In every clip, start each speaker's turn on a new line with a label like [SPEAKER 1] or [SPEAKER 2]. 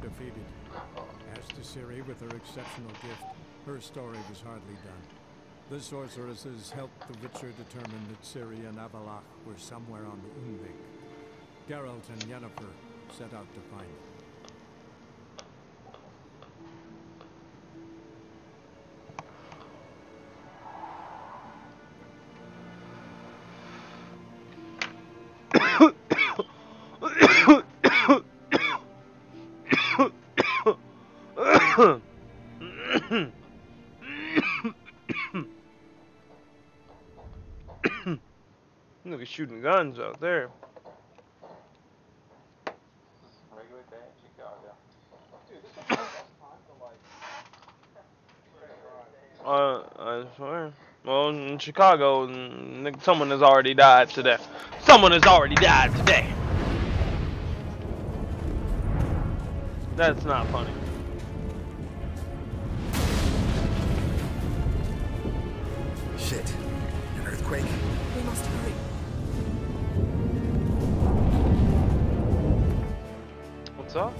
[SPEAKER 1] defeated. As to Ciri, with her exceptional gift, her story was hardly done. The sorceresses helped the Witcher determine that Ciri and Avalach were somewhere on the Undvik. Geralt and Yennefer set out to find them.
[SPEAKER 2] Look at shooting guns out there.
[SPEAKER 3] Regular day in Chicago. Dude, this is the best time to like.
[SPEAKER 2] I swear. Well, in Chicago, someone has already died today. Someone has already died today. That's not funny.
[SPEAKER 4] Shit. An earthquake?
[SPEAKER 5] We must hurry.
[SPEAKER 2] What's up?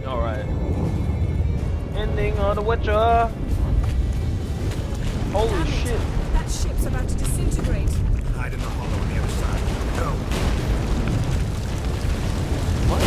[SPEAKER 2] Alright. Ending of the Witcher. Holy shit.
[SPEAKER 5] That ship's about to disintegrate.
[SPEAKER 4] Hide in the hollow on the other side. Go.
[SPEAKER 2] What?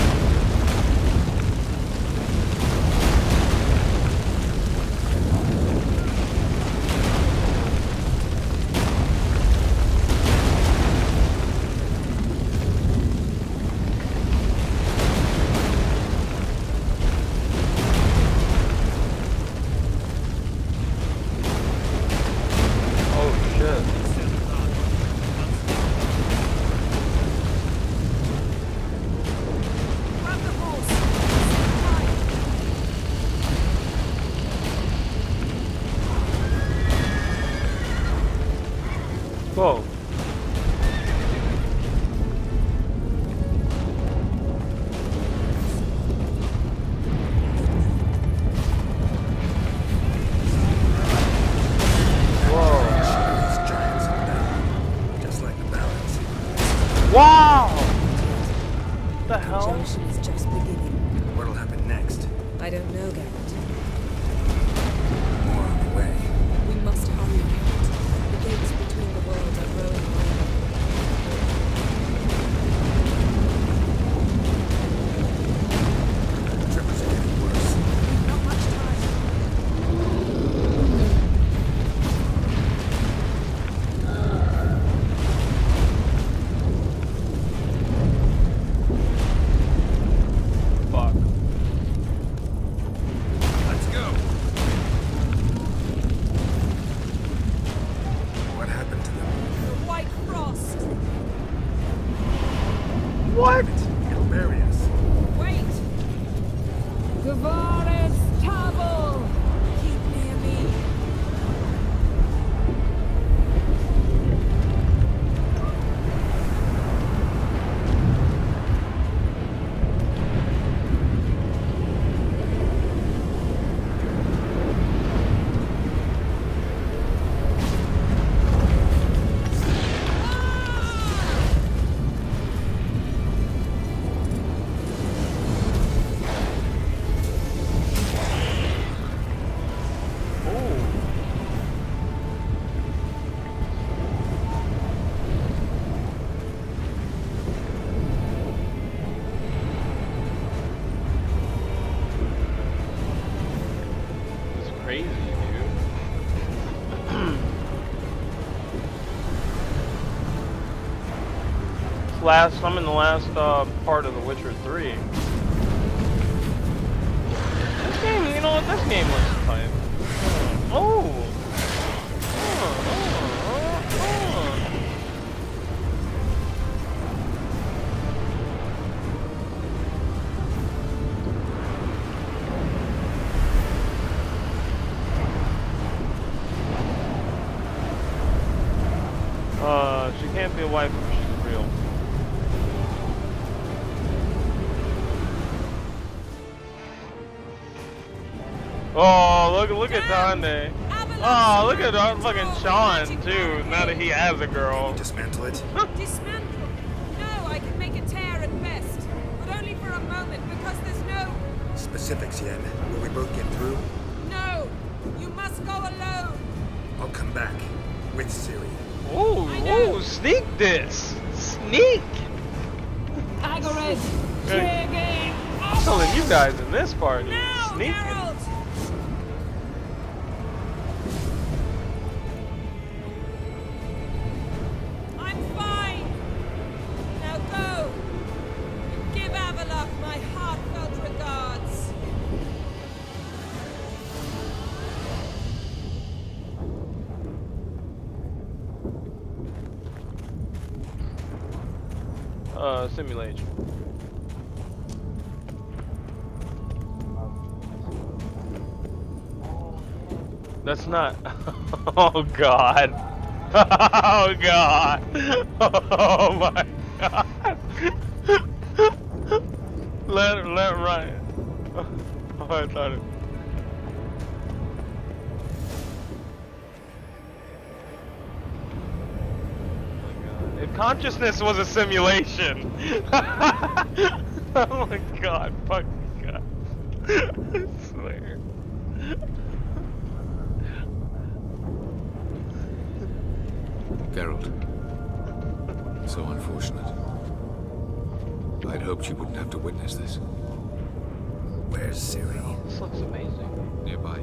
[SPEAKER 2] Whoa. Wow! What the hell?
[SPEAKER 5] The junction is just beginning.
[SPEAKER 4] What'll happen next?
[SPEAKER 5] I don't know, Geralt.
[SPEAKER 4] More on the way.
[SPEAKER 5] We must hurry, Geralt. The gates between the worlds are growing wider.
[SPEAKER 4] The trip is getting worse.
[SPEAKER 5] Not much time.
[SPEAKER 2] Fuck.
[SPEAKER 4] Let's go. What happened to them?
[SPEAKER 5] The White Frost.
[SPEAKER 2] What?
[SPEAKER 4] It'll bury us.
[SPEAKER 5] Wait. Gavaris Tabel. Keep near me.
[SPEAKER 2] Crazy, dude. I'm in the last part of The Witcher 3. This game, you know what? This game looks tight. Oh! Can't be a wife if she's real. Oh, look at Tande. Oh, look at fucking Sean too. Now that he has a
[SPEAKER 4] Can
[SPEAKER 2] girl.
[SPEAKER 4] you dismantle it?
[SPEAKER 5] Dismantle? No, I can make a tear at best, but only for a moment because there's no.
[SPEAKER 4] Specifics, Yen. Will we both get through?
[SPEAKER 5] No, you must go alone.
[SPEAKER 4] I'll come back. With Siri.
[SPEAKER 2] Ooh, sneak this. Sneak.
[SPEAKER 5] Agaret,
[SPEAKER 2] Hey.
[SPEAKER 5] game.
[SPEAKER 2] I'm telling you guys in this party.
[SPEAKER 5] Now,
[SPEAKER 2] Sneaking.
[SPEAKER 5] Geralt. I'm fine. Now go. Give Avalok my heartfelt regards.
[SPEAKER 2] Simulation. That's not. Oh God. Oh God. Oh my God. Let Ryan. Oh, I thought it. If consciousness was a simulation. Oh my God. Fuck God. I swear.
[SPEAKER 6] Geralt. So unfortunate. I'd hoped you wouldn't have to witness this.
[SPEAKER 4] Where's Siri?
[SPEAKER 2] This looks amazing.
[SPEAKER 6] Nearby.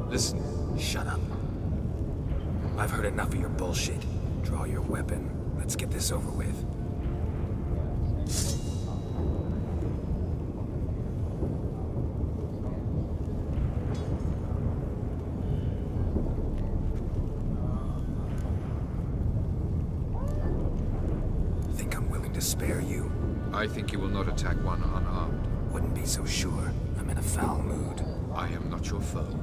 [SPEAKER 6] Listen.
[SPEAKER 4] Shut up. I've heard enough of your bullshit. Draw your weapon. Let's get this over with. Think I'm willing to spare you?
[SPEAKER 6] I think you will not attack one unarmed.
[SPEAKER 4] Wouldn't be so sure. I'm in a foul mood.
[SPEAKER 6] I am not your foe.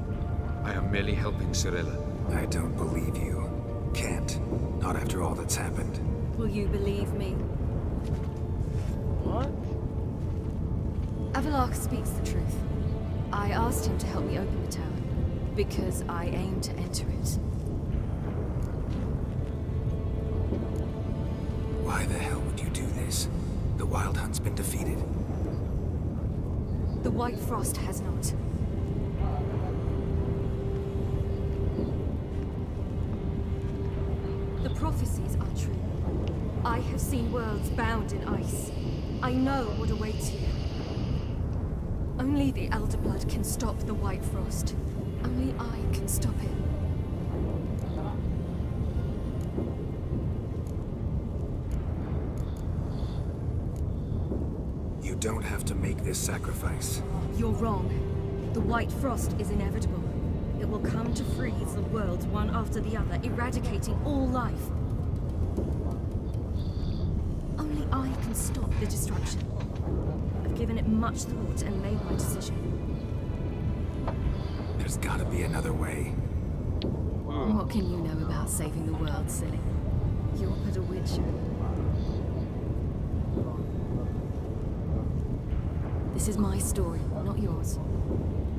[SPEAKER 6] I am merely helping Cirilla.
[SPEAKER 4] I don't believe you. Can't. Not after all that's happened.
[SPEAKER 5] Will you believe me?
[SPEAKER 2] What?
[SPEAKER 5] Avalok speaks the truth. I asked him to help me open the tower, because I aim to enter it.
[SPEAKER 4] Why the hell would you do this? The Wild Hunt's been defeated.
[SPEAKER 5] The White Frost has not. The prophecies are true. I have seen worlds bound in ice. I know what awaits you. Only the Elder Blood can stop the White Frost. Only I can stop it.
[SPEAKER 4] You don't have to make this sacrifice.
[SPEAKER 5] You're wrong. The White Frost is inevitable. It will come to freeze the worlds one after the other, eradicating all life. Only I can stop the destruction. I've given it much thought and made my decision.
[SPEAKER 4] There's gotta be another way.
[SPEAKER 5] What can you know about saving the world, silly? You're but a witcher. This is my story, not yours.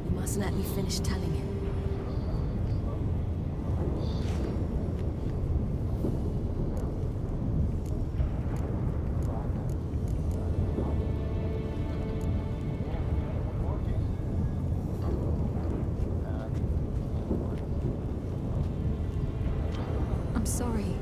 [SPEAKER 5] You must let me finish telling it. I'm sorry.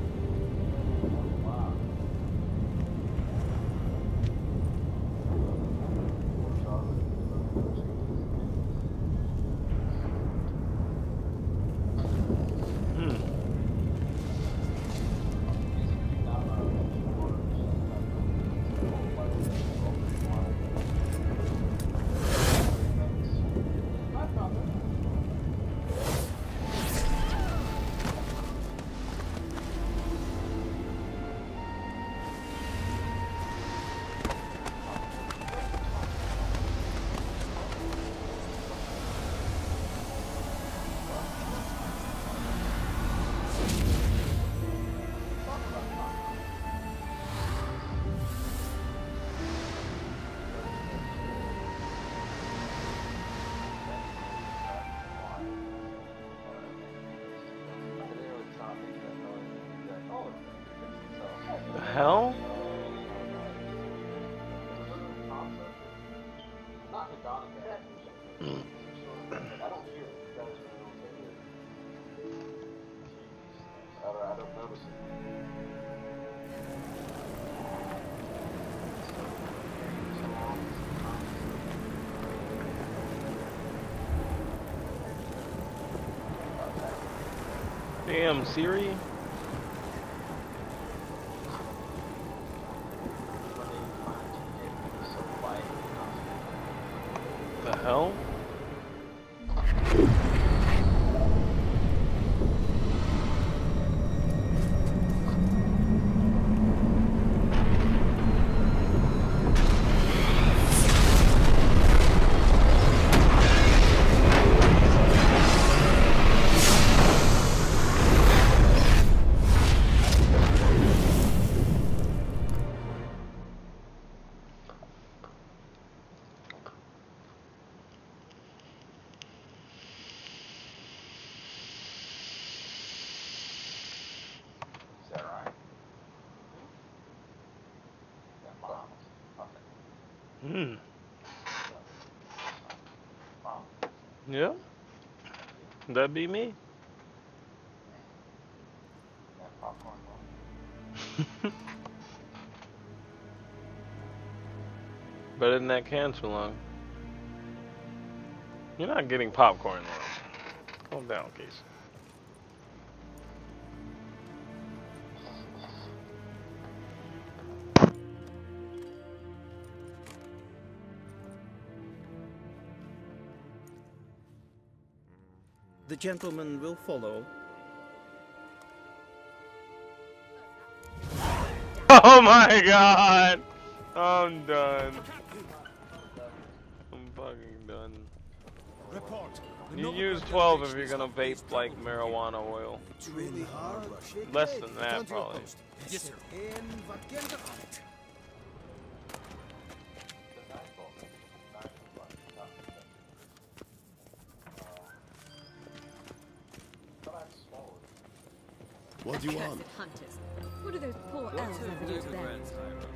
[SPEAKER 2] hell?
[SPEAKER 3] Not McGonagall. I don't hear it. You guys really don't take it. Jeez. I don't notice it.
[SPEAKER 2] Damn, Siri. The hell?
[SPEAKER 3] Is that right? That bomb. Okay. Bomb.
[SPEAKER 2] Yeah. That'd be me.
[SPEAKER 3] That popcorn bomb.
[SPEAKER 2] Better than that cancer lung. You're not getting popcorn lung. Calm down, Case.
[SPEAKER 7] The gentleman will follow.
[SPEAKER 2] Oh my god! I'm done. I'm fucking done.
[SPEAKER 8] Report.
[SPEAKER 2] You use 12 if you're gonna vape like marijuana oil.
[SPEAKER 8] It's really hard.
[SPEAKER 2] Less than that, probably.
[SPEAKER 8] Yes, sir. What do you want?
[SPEAKER 5] Hunters. What do those poor elves ever do to them?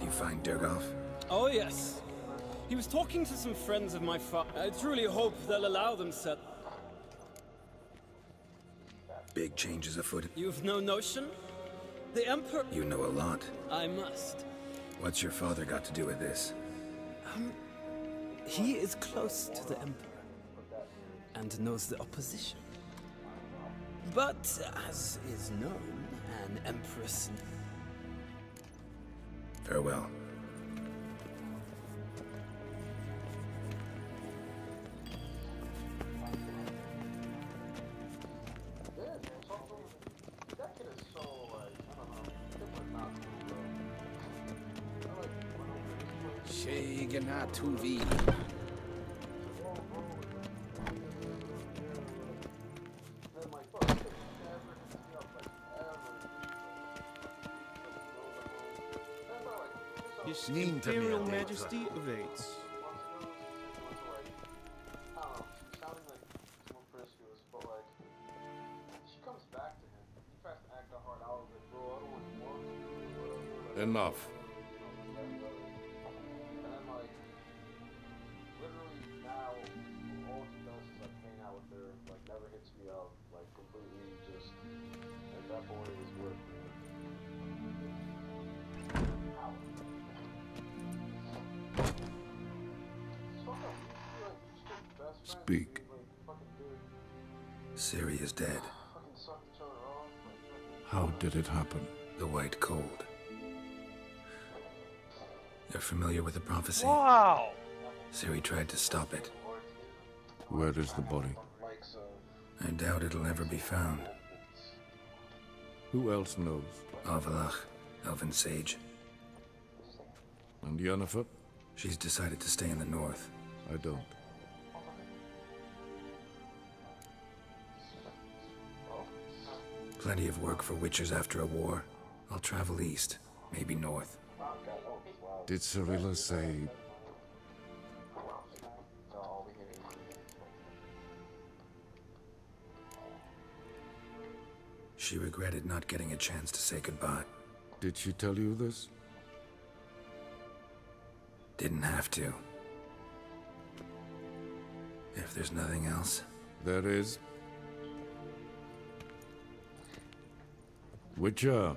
[SPEAKER 4] You find Durgoff?
[SPEAKER 9] Oh, yes. He was talking to some friends of my father. I truly hope they'll allow them set.
[SPEAKER 4] Big changes afoot.
[SPEAKER 9] You've no notion? The Emperor...
[SPEAKER 4] You know a lot.
[SPEAKER 9] I must.
[SPEAKER 4] What's your father got to do with this?
[SPEAKER 9] He is close to the Emperor. And knows the opposition. But, as is known, an Empress...
[SPEAKER 4] Farewell.
[SPEAKER 8] Tuvi.
[SPEAKER 10] His Imperial Majesty awaits.
[SPEAKER 6] Enough. Speak.
[SPEAKER 4] Ciri is dead.
[SPEAKER 6] How did it happen?
[SPEAKER 4] The White Cold. You're familiar with the prophecy?
[SPEAKER 2] Wow!
[SPEAKER 4] Ciri tried to stop it.
[SPEAKER 6] Where is the body?
[SPEAKER 4] I doubt it'll ever be found.
[SPEAKER 6] Who else knows?
[SPEAKER 4] Avalach, Elven Sage.
[SPEAKER 6] And Yennefer?
[SPEAKER 4] She's decided to stay in the north.
[SPEAKER 6] I don't.
[SPEAKER 4] Plenty of work for witchers after a war. I'll travel east, maybe north.
[SPEAKER 6] Did Cirilla say...
[SPEAKER 4] She regretted not getting a chance to say goodbye.
[SPEAKER 6] Did she tell you this?
[SPEAKER 4] Didn't have to. If there's nothing else.
[SPEAKER 6] There is. Witcher,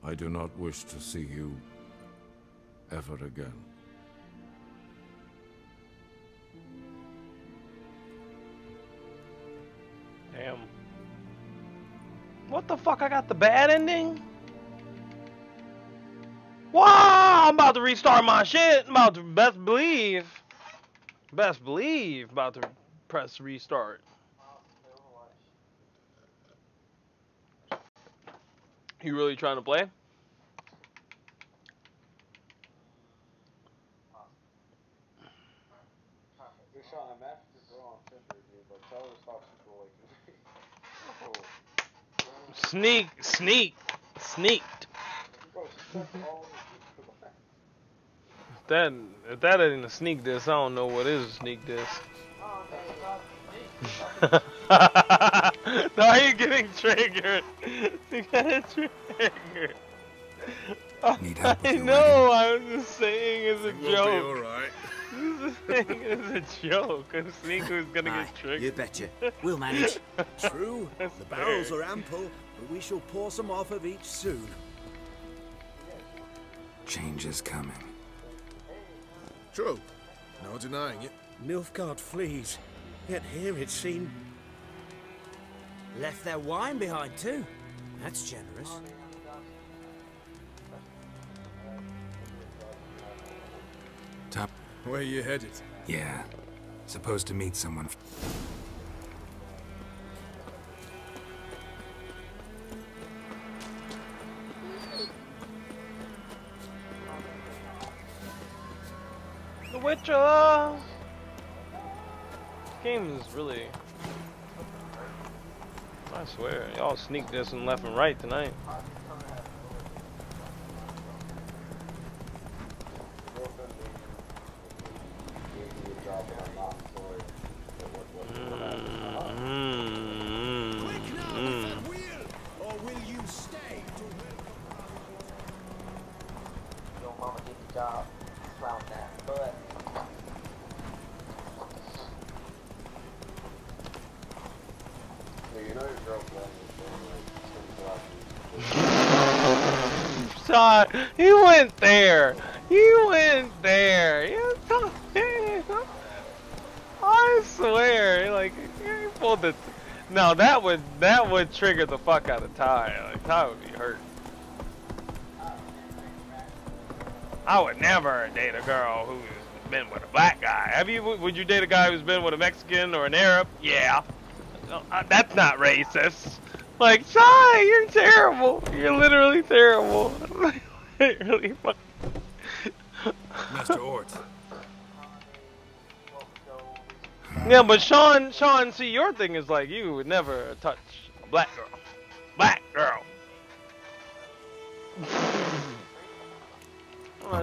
[SPEAKER 6] I do not wish to see you ever again.
[SPEAKER 2] Damn. What the fuck? I got the bad ending? Wow! I'm about to restart my shit. I'm about to best believe, about to press restart. You really trying to play?
[SPEAKER 3] Sean, I'm after your girl on Tinder, dude, but tell her to stop super liking me.
[SPEAKER 2] Sneaked.
[SPEAKER 3] Bro, she checked all
[SPEAKER 2] If that ain't a sneak diss, I don't know what is a sneak diss. No, you're getting triggered. You got triggered.
[SPEAKER 4] Need help with
[SPEAKER 2] I
[SPEAKER 4] your
[SPEAKER 2] know. I'm just saying it's a
[SPEAKER 10] We'll
[SPEAKER 2] joke.
[SPEAKER 10] be alright.
[SPEAKER 2] This thing is a joke. A sneak who's gonna get triggered.
[SPEAKER 11] You betcha. We'll manage.
[SPEAKER 10] True, the barrels are ample, but we shall pour some off of each soon.
[SPEAKER 4] Change is coming.
[SPEAKER 10] True, no denying it.
[SPEAKER 11] Nilfgaard flees. Yet here it seemed... Left their wine behind too. That's generous.
[SPEAKER 4] Top.
[SPEAKER 10] Where you headed?
[SPEAKER 4] Yeah. Supposed to meet someone.
[SPEAKER 2] The Witcher! This game is really... I swear, y'all sneak this and left and right tonight. Sean, you went there. You went there. I swear, like you pulled the. No, that would trigger the fuck out of Ty. Like Ty would be hurt. I would never date a girl who's been with a black guy. Have you? Would you date a guy who's been with a Mexican or an Arab? Yeah. No, that's not racist. Like, Ty, you're terrible. You're literally terrible. Really fucking.
[SPEAKER 4] Master Ort.
[SPEAKER 2] Yeah, but Sean, see, your thing is like you would never touch a black girl. Black girl.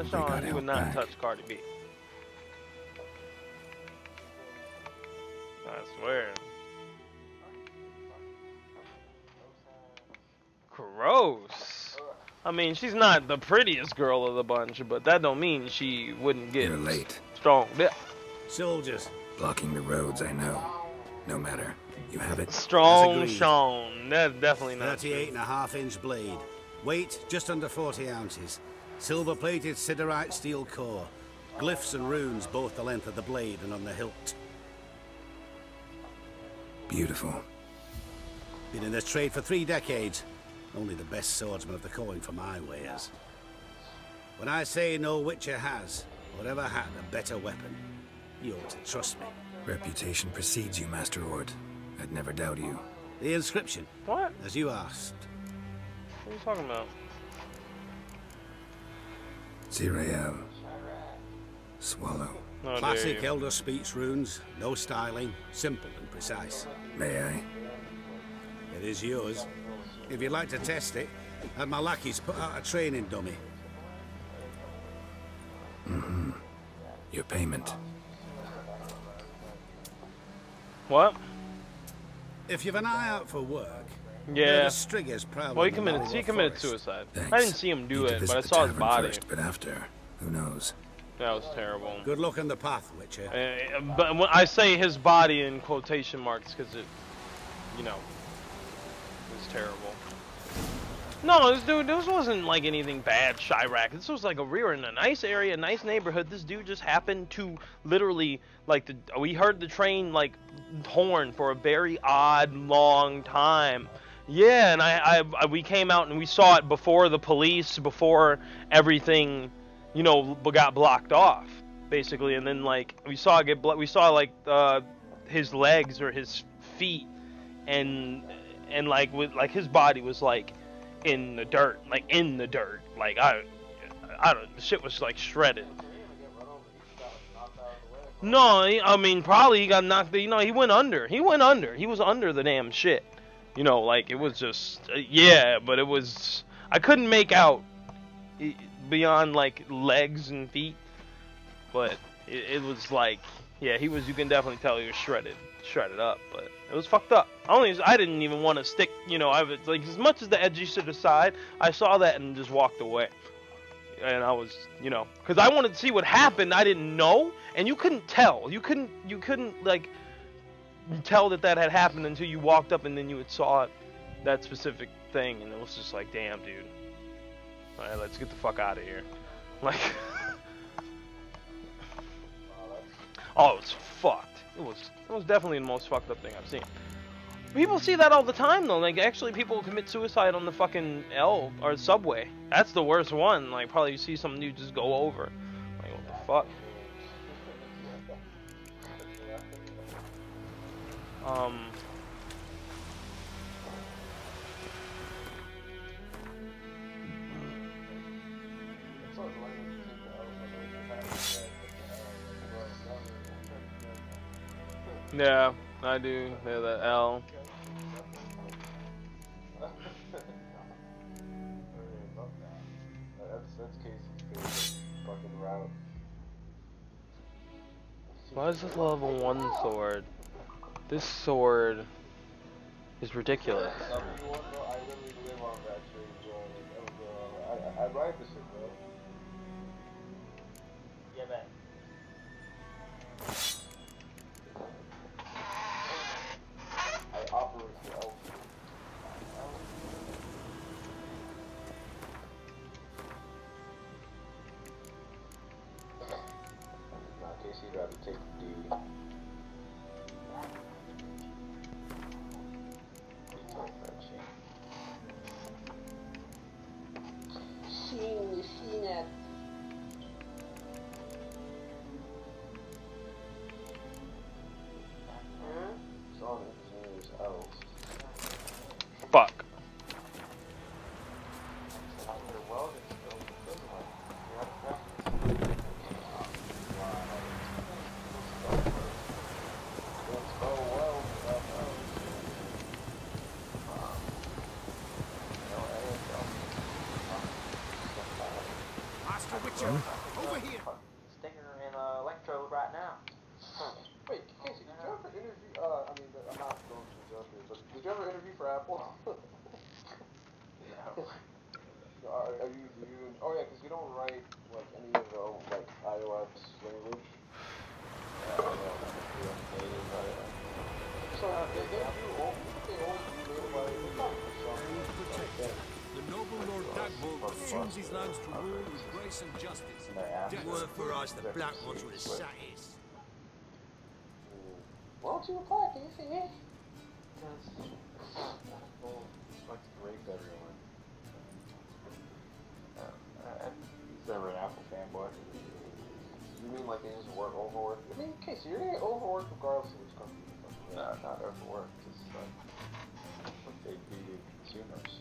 [SPEAKER 2] Sean, you would not touch Cardi B. I swear. Gross. I mean, she's not the prettiest girl of the bunch, but that don't mean she wouldn't get
[SPEAKER 4] You're late.
[SPEAKER 2] strong dick.
[SPEAKER 11] Soldiers.
[SPEAKER 4] Blocking the roads, I know. No matter. You have it.
[SPEAKER 2] Strong Sean. That's definitely not
[SPEAKER 11] 38.5-inch blade. Weight just under 40 ounces. Silver-plated siderite steel core. Glyphs and runes both the length of the blade and on the hilt.
[SPEAKER 4] Beautiful.
[SPEAKER 11] Been in this trade for 3 decades. Only the best swordsman of the calling for my wares. When I say no Witcher has, or ever had, a better weapon, you ought to trust me.
[SPEAKER 4] Reputation precedes you, Master Ort. I'd never doubt you.
[SPEAKER 11] The inscription.
[SPEAKER 2] What?
[SPEAKER 11] As you asked.
[SPEAKER 2] What are you talking about?
[SPEAKER 4] Zirael. Swallow.
[SPEAKER 2] No,
[SPEAKER 11] Classic Elder Speech runes. No styling. Simple and precise.
[SPEAKER 4] May I?
[SPEAKER 11] It is yours. If you'd like to test it, had my lackeys put out a training dummy.
[SPEAKER 4] Mm-hmm. Your payment.
[SPEAKER 2] What?
[SPEAKER 11] If you've an eye out for work,
[SPEAKER 2] Yeah.
[SPEAKER 11] Strigger's probably
[SPEAKER 2] Well, he committed suicide.
[SPEAKER 6] Thanks.
[SPEAKER 2] I didn't see him do
[SPEAKER 6] Need to
[SPEAKER 2] it,
[SPEAKER 6] visit
[SPEAKER 2] but I
[SPEAKER 6] the
[SPEAKER 2] saw his
[SPEAKER 6] tavern
[SPEAKER 2] body.
[SPEAKER 6] first, but after, who knows?
[SPEAKER 2] That was terrible.
[SPEAKER 11] Good luck on the path, Witcher.
[SPEAKER 2] But when I say his body in quotation marks, because it, you know, was terrible. No, this wasn't like anything bad, Chirac. This was like we were in a nice area, nice neighborhood. This dude just happened to literally, like, we heard the train, like, horn for a very odd, long time. Yeah, and we came out and we saw it before the police, before everything, you know, got blocked off, basically. And then, like, we saw like his legs or his feet, and like his body was like in the dirt, like I don't. The shit was like shredded. No, I mean probably he got knocked. You know, he went under. He was under the damn shit. You know, like it was just yeah, but it was. I couldn't make out beyond like legs and feet, but it was like yeah, he was. You can definitely tell he was shredded up, but it was fucked up. I didn't even want to stick, you know, I was like, as much as the edgy shit aside, I saw that and just walked away. And I was, you know, because I wanted to see what happened. I didn't know, and you couldn't tell. You couldn't like tell that had happened until you walked up and then you had saw that specific thing, and it was just like, damn, dude. All right, let's get the fuck out of here. Like, oh, it was fucked. It was definitely the most fucked up thing I've seen. People see that all the time though. Like actually, people commit suicide on the fucking L or subway. That's the worst one. Like probably you see some dude just go over. Like what the fuck? Yeah, I do. Yeah, that L.
[SPEAKER 3] That's Casey's favorite fucking route.
[SPEAKER 2] Why is this level 1 sword? This sword is ridiculous.
[SPEAKER 3] I literally live on that trade, bro. I ride this shit, bro. Yeah, man. I operate the elf. Now, Casey, you gotta take the seen it.
[SPEAKER 2] Fuck.
[SPEAKER 3] Over here. Stinger and electrode right now. Wait, Casey, did you ever interview? I mean, I'm not going to jump here, but did you ever interview for Apple? No. Are you? Oh yeah, because you don't write like any of the like iOS language. So they
[SPEAKER 10] The noble Lord Dagwold assumes his lands to rule with grace and justice. Work for us, the black ones with the satis.
[SPEAKER 3] Why don't you apply, Casey? Because like to rape everyone. He's never an Apple fanboy. You mean like they just work overwork? I mean, Casey, you're gonna get overworked regardless of which company you fucking with. No, not overworked. Just like they be consumers.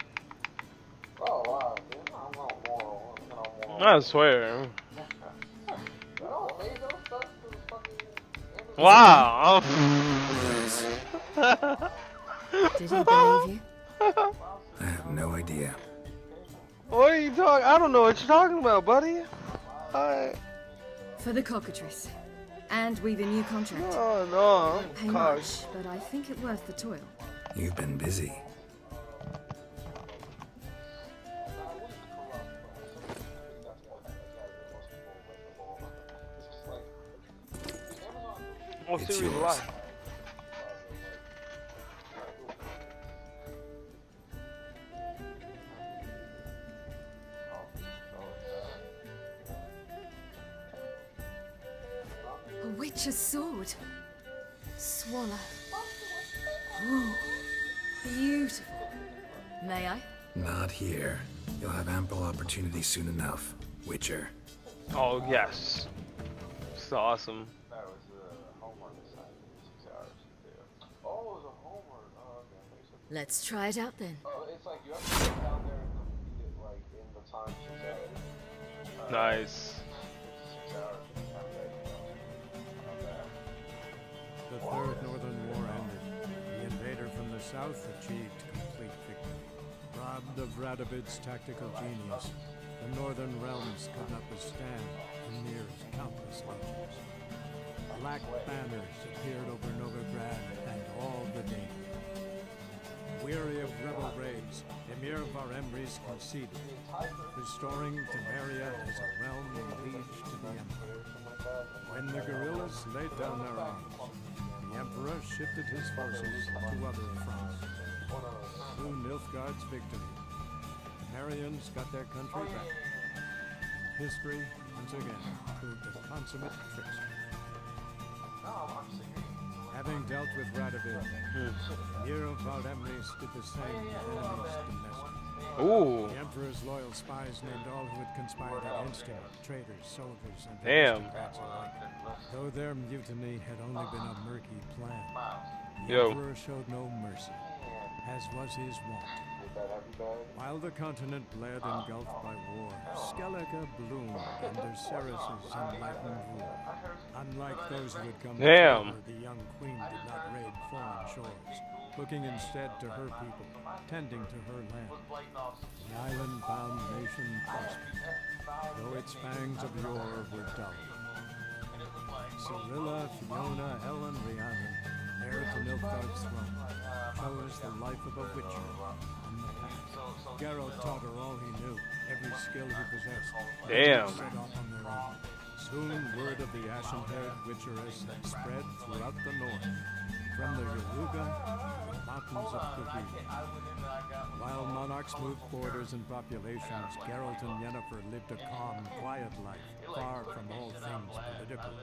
[SPEAKER 3] Oh wow, dude, I'm not moral.
[SPEAKER 2] I swear.
[SPEAKER 3] No, they don't start to fucking.
[SPEAKER 2] Wow.
[SPEAKER 5] Did he believe you?
[SPEAKER 6] I have no idea.
[SPEAKER 2] What are you talking? I don't know what you're talking about, buddy.
[SPEAKER 5] For the cockatrice. And with a new contract.
[SPEAKER 2] Oh, no.
[SPEAKER 5] Won't pay much, but I think it worth the toil.
[SPEAKER 6] You've been busy.
[SPEAKER 2] What
[SPEAKER 6] It's
[SPEAKER 2] series
[SPEAKER 6] yours.
[SPEAKER 2] alive?
[SPEAKER 5] A witch's sword. Swallow. Ooh, beautiful. May I?
[SPEAKER 4] Not here. You'll have ample opportunity soon enough, Witcher.
[SPEAKER 2] Oh yes, it's awesome.
[SPEAKER 3] That was a homework assignment. 6 hours to do. Oh, it was a homework. Oh, okay.
[SPEAKER 5] Let's try it out then.
[SPEAKER 3] Oh, it's like you have to go down there and complete it like in the time 6 hours.
[SPEAKER 2] Nice.
[SPEAKER 3] 6 hours.
[SPEAKER 1] The Third Northern War ended. The invader from the south achieved complete victory. Robbed of Radovid's tactical genius, the northern realms could not withstand Ymir's countless legions. Black banners appeared over Novigrad and all the danger. Weary of rebel raids, Ymir Varemres conceded, restoring Temeria as a realm in liege to the Empire. When the guerrillas laid down their arms, the Emperor shifted his forces to other fronts. Through Nilfgaard's victory, the Marians got their country back. History, once again, proved a consummate trickster. Having dealt with Radovid, Ymir of Varemres did the same with enemies domestic.
[SPEAKER 2] Ooh.
[SPEAKER 1] The Emperor's loyal spies named all who had conspired against him, traitors, soldiers, and
[SPEAKER 2] Damn.
[SPEAKER 1] aristocrats alike. Though their mutiny had only been a murky plan, the
[SPEAKER 2] Yo.
[SPEAKER 1] Emperor showed no mercy, as was his wont. While the continent bled engulfed by war, Skellige bloomed under Ceres's enlightened rule. Unlike those who had come
[SPEAKER 2] Damn.
[SPEAKER 1] before her, the young queen did not raid foreign shores, looking instead to her people, tending to her land. The island-bound nation prospered, though its fangs of yore were dull. Cirilla, Fiona, Helen, Rhiannon, heir to Nilfgaard's throne, chose the life of a witcher in the past. Geralt taught her all he knew, every skill he possessed.
[SPEAKER 2] Damn.
[SPEAKER 1] They set off on their own. Soon word of the ashen-haired witcheress had spread throughout the north, from the Yaruga to the mountains of Kavir. While monarchs moved borders and populations, Geralt and Yennefer lived a calm, quiet life, far from all things political.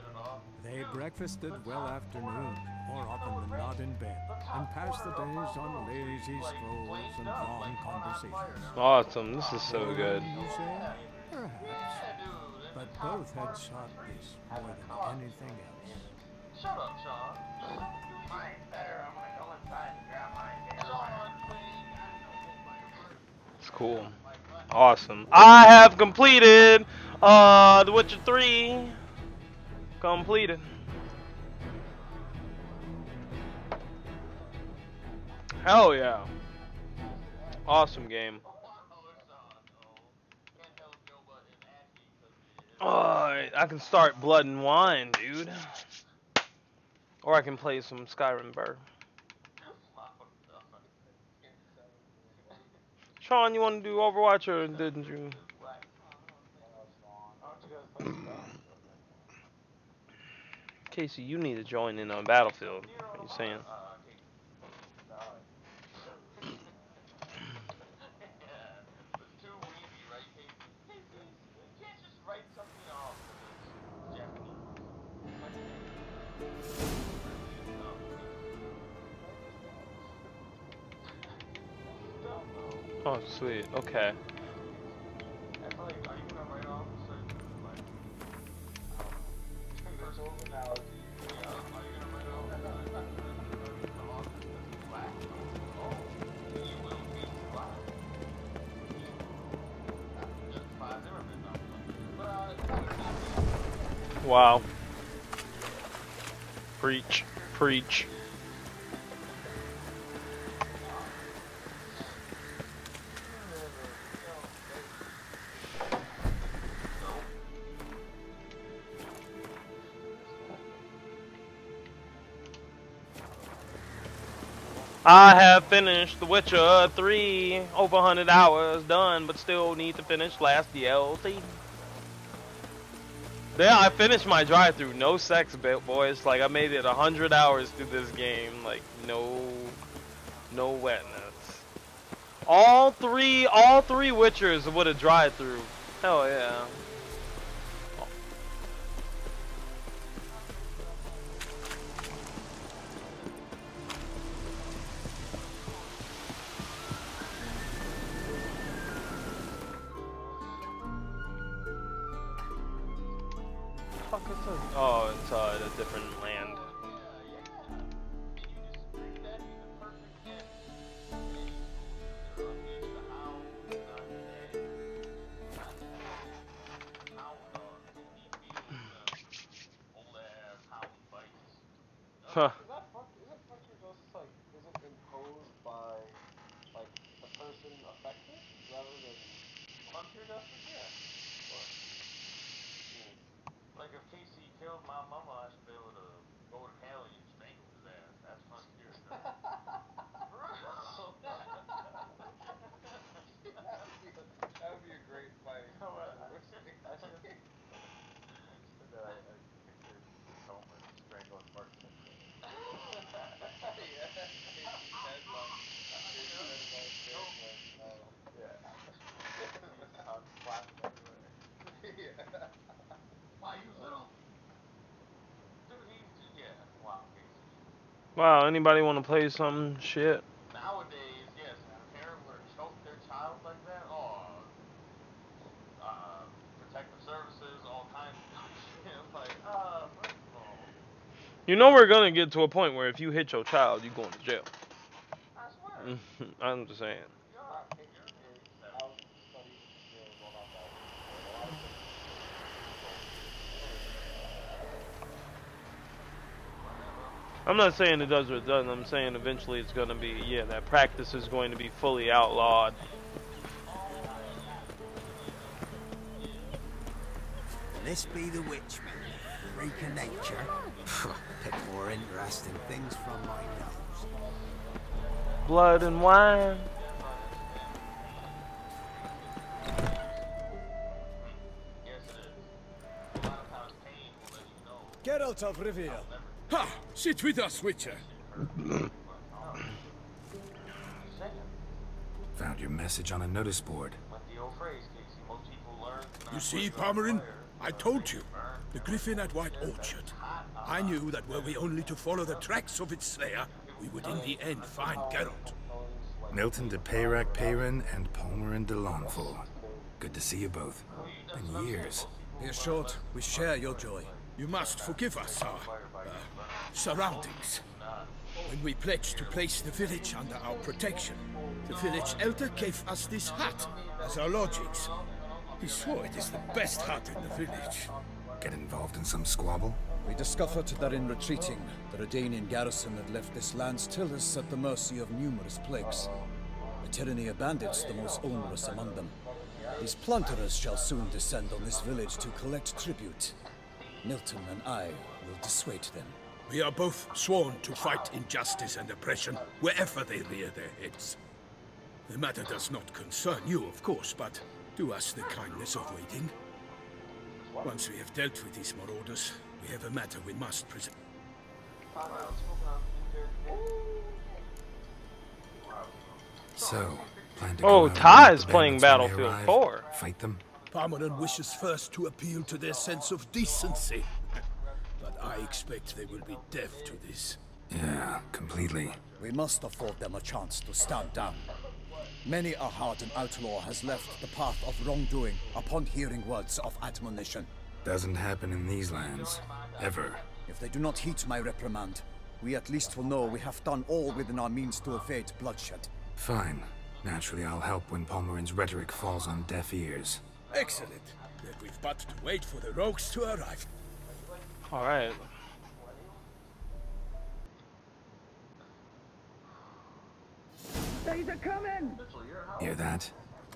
[SPEAKER 1] They breakfasted well after noon, more often than not in bed, and passed the days on lazy strolls and long conversations.
[SPEAKER 2] Awesome. This is so good.
[SPEAKER 1] You say? Perhaps. But both had sought this more than anything else.
[SPEAKER 3] Shut up, Sean. Mine's better. I'm gonna go inside and grab mine.
[SPEAKER 2] It's cool. Awesome. I have completed The Witcher 3. Completed. Hell yeah. Awesome game. I can start Blood and Wine, dude. Or I can play some Skyrim Burr. Sean, you want to do Overwatch or didn't you? Casey, you need to join in on Battlefield. What are you saying? Oh, sweet. Okay. Wow. Preach. Preach. I have finished The Witcher 3, over 100 hours done, but still need to finish last DLC. Yeah, I finished my drive-through. No sex, boys. Like, I made it 100 hours through this game. Like, no wetness. All three Witchers would have drive-through. Hell yeah. Oh, it's a different land. Huh.
[SPEAKER 3] Is it just like, is it imposed by like the person affected rather than frontier justice? Yeah. Or, like if Casey killed my mama, I should be able to go to Cali and strangle his ass. That's frontier justice. That would be a great fight.
[SPEAKER 2] Wow, anybody want to play some shit?
[SPEAKER 3] Nowadays, yes, if a parent were to choke their child like that, protective services, all kinds of shit. Like, first of all.
[SPEAKER 2] You know we're gonna get to a point where if you hit your child, you going to jail.
[SPEAKER 3] I swear.
[SPEAKER 2] I'm just saying. I'm not saying it does or it doesn't. I'm saying eventually it's going to be, yeah, that practice is going to be fully outlawed.
[SPEAKER 8] This be the Witchman, freak of nature. Pick more interesting things from my nose.
[SPEAKER 2] Blood and wine.
[SPEAKER 12] Geralt of Rivia.
[SPEAKER 6] Ha! Sit with us, Witcher.
[SPEAKER 4] Found your message on a notice board.
[SPEAKER 6] You see, Palmerin, I told you. The griffin at White Orchard. I knew that were we only to follow the tracks of its slayer, we would in the end find Geralt.
[SPEAKER 4] Milton de Peyrac Peyrin and Palmerin de Lawnful. Good to see you both. In years.
[SPEAKER 12] Be assured, we share your joy.
[SPEAKER 6] You must forgive us our surroundings. When we pledged to place the village under our protection, the village elder gave us this hut as our lodgings. He swore it is the best hut in the village.
[SPEAKER 4] Get involved in some squabble?
[SPEAKER 12] We discovered that in retreating, the Redanian garrison had left this land still is at the mercy of numerous plagues. The tyranny of bandits the most onerous among them. These plunderers shall soon descend on this village to collect tribute. Milton and I will dissuade them.
[SPEAKER 6] We are both sworn to fight injustice and oppression wherever they rear their heads. The matter does not concern you, of course, but do us the kindness of waiting. Once we have dealt with these marauders, we have a matter we must present.
[SPEAKER 4] So, plan to
[SPEAKER 2] Oh, Ty is playing Battlefield 4.
[SPEAKER 4] Fight them?
[SPEAKER 6] Palmerin wishes first to appeal to their sense of decency. But I expect they will be deaf to this.
[SPEAKER 4] Yeah, completely.
[SPEAKER 12] We must afford them a chance to stand down. Many a hardened outlaw has left the path of wrongdoing upon hearing words of admonition.
[SPEAKER 4] Doesn't happen in these lands. Ever.
[SPEAKER 12] If they do not heed my reprimand, we at least will know we have done all within our means to evade bloodshed.
[SPEAKER 4] Fine. Naturally, I'll help when Palmerin's rhetoric falls on deaf ears.
[SPEAKER 6] Excellent. Then we've but to wait for the rogues to arrive.
[SPEAKER 2] Alright.
[SPEAKER 12] They're coming!
[SPEAKER 4] Hear that?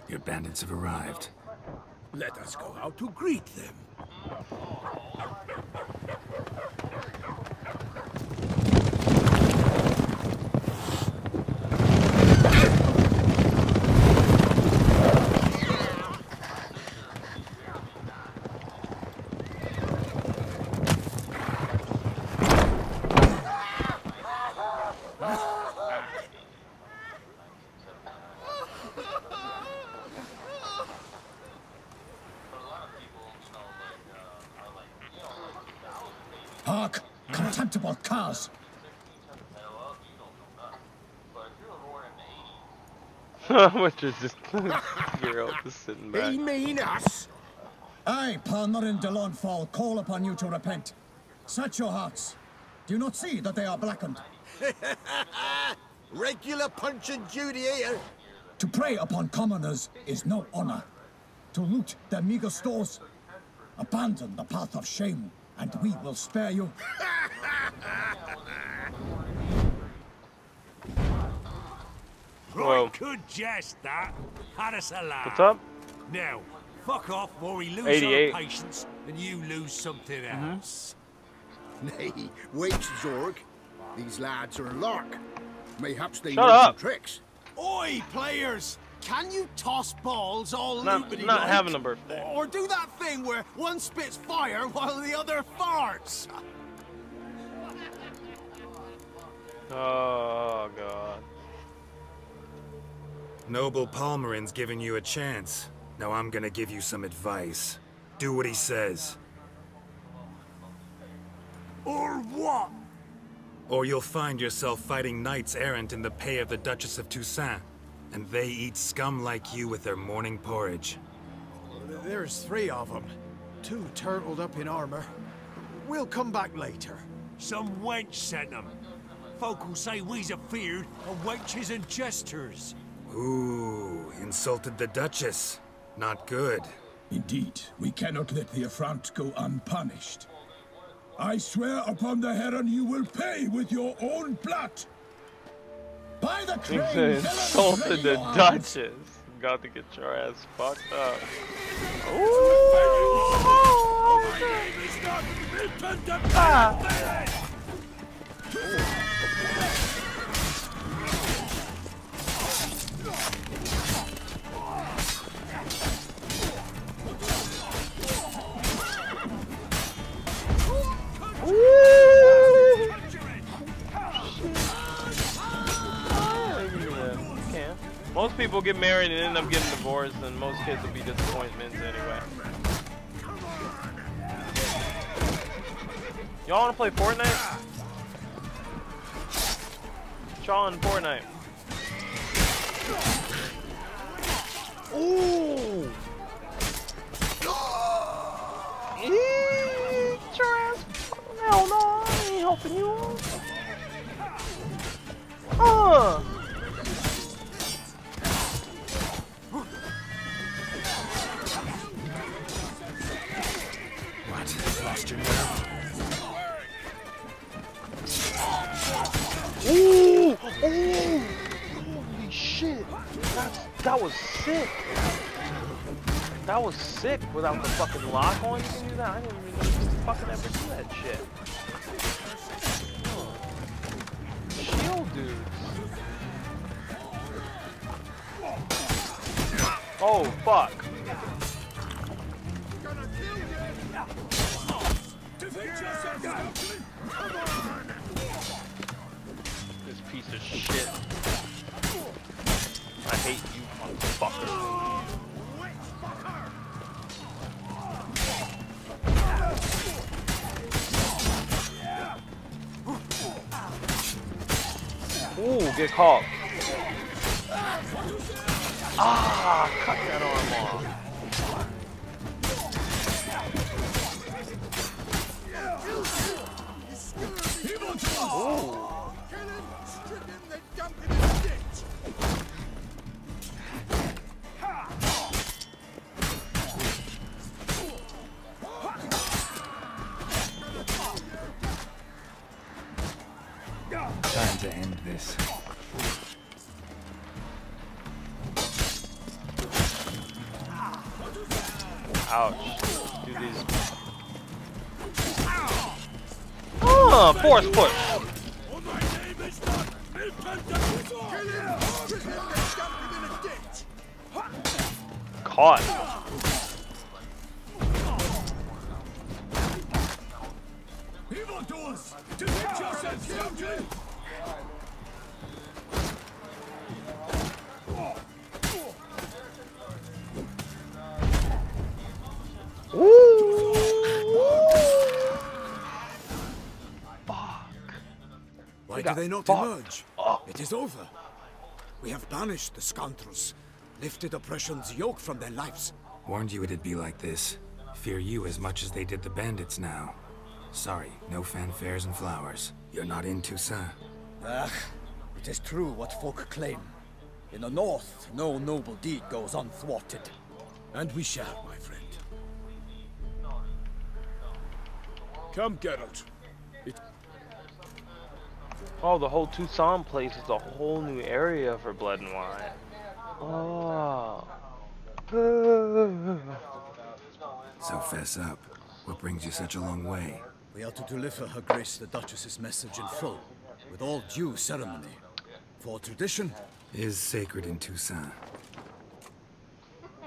[SPEAKER 4] Your bandits have arrived.
[SPEAKER 6] Let us go out to greet them.
[SPEAKER 13] Contemptible cars!
[SPEAKER 2] Which is just Geralt just sitting back.
[SPEAKER 13] He mean us? I, Palmerin de Lawnfall, call upon you to repent. Set your hearts. Do you not see that they are blackened?
[SPEAKER 8] Regular punch and duty here.
[SPEAKER 13] To prey upon commoners is no honor. To loot their meager stores, abandon the path of shame, and we will spare you.
[SPEAKER 10] Right, good jest that. Had us a laugh.
[SPEAKER 2] What's up?
[SPEAKER 10] Now, fuck off or we lose
[SPEAKER 2] 88.
[SPEAKER 10] our patience and you lose something else.
[SPEAKER 8] Nay, wait, Zorg. These lads are a lark. Mayhaps they
[SPEAKER 2] Shut
[SPEAKER 8] know
[SPEAKER 2] up.
[SPEAKER 8] some tricks.
[SPEAKER 10] Oi, players! Can you toss balls all
[SPEAKER 2] Not
[SPEAKER 10] loopity-like?
[SPEAKER 2] having a birthday.
[SPEAKER 10] Or do that thing where one spits fire while the other farts?
[SPEAKER 2] Oh god.
[SPEAKER 4] Noble Palmerin's giving you a chance. Now I'm gonna give you some advice. Do what he says.
[SPEAKER 10] Or what?
[SPEAKER 4] Or you'll find yourself fighting knights errant in the pay of the Duchess of Toussaint. And they eat scum like you with their morning porridge.
[SPEAKER 14] There's 3 of them. 2 turtled up in armor. We'll come back later.
[SPEAKER 10] Some wench sent them. Folk will say we's afeard of wenches and jesters.
[SPEAKER 4] Ooh, insulted the Duchess. Not good.
[SPEAKER 13] Indeed, we cannot let the affront go unpunished. I swear upon the Heron you will pay with your own blood. By the
[SPEAKER 2] He
[SPEAKER 13] crane,
[SPEAKER 2] insulted the Duchess. Got to get your ass fucked up. Most people get married and end up getting divorced, and most kids will be disappointments anyway. Y'all wanna play Fortnite? Y'all in Fortnite. Ooh! Eat your ass. Hell no, I ain't helping you.
[SPEAKER 4] Lost your nerve?
[SPEAKER 2] Ooh! Ooh! Holy shit! That was sick! That was sick without the fucking lock on. You can do that. I didn't even know you could fucking ever do that shit. Shield dudes. Oh fuck. This piece of shit. I hate you, motherfucker. Ooh, get caught. Ah, cut that arm off. Ooh.
[SPEAKER 4] Time to end this.
[SPEAKER 2] Ouch. Do these. Oh, force push. Caught.
[SPEAKER 13] Evildoers, defend yourselves, scoundrel!
[SPEAKER 12] Why do they not emerge? It is over. We have banished the scoundrels, lifted oppression's yoke from their lives.
[SPEAKER 4] Warned you it'd be like this. Fear you as much as they did the bandits now. Sorry, no fanfares and flowers. You're not in Toussaint.
[SPEAKER 12] Ah, it is true what folk claim. In the north, no noble deed goes unthwarted.
[SPEAKER 6] And we shall, my friend. Come, Geralt.
[SPEAKER 2] Oh, the whole Toussaint place is a whole new area for Blood and Wine. Oh.
[SPEAKER 4] So fess up. What brings you such a long way?
[SPEAKER 12] We are to deliver Her Grace the Duchess's message in full, with all due ceremony. For tradition
[SPEAKER 4] is sacred in Toussaint.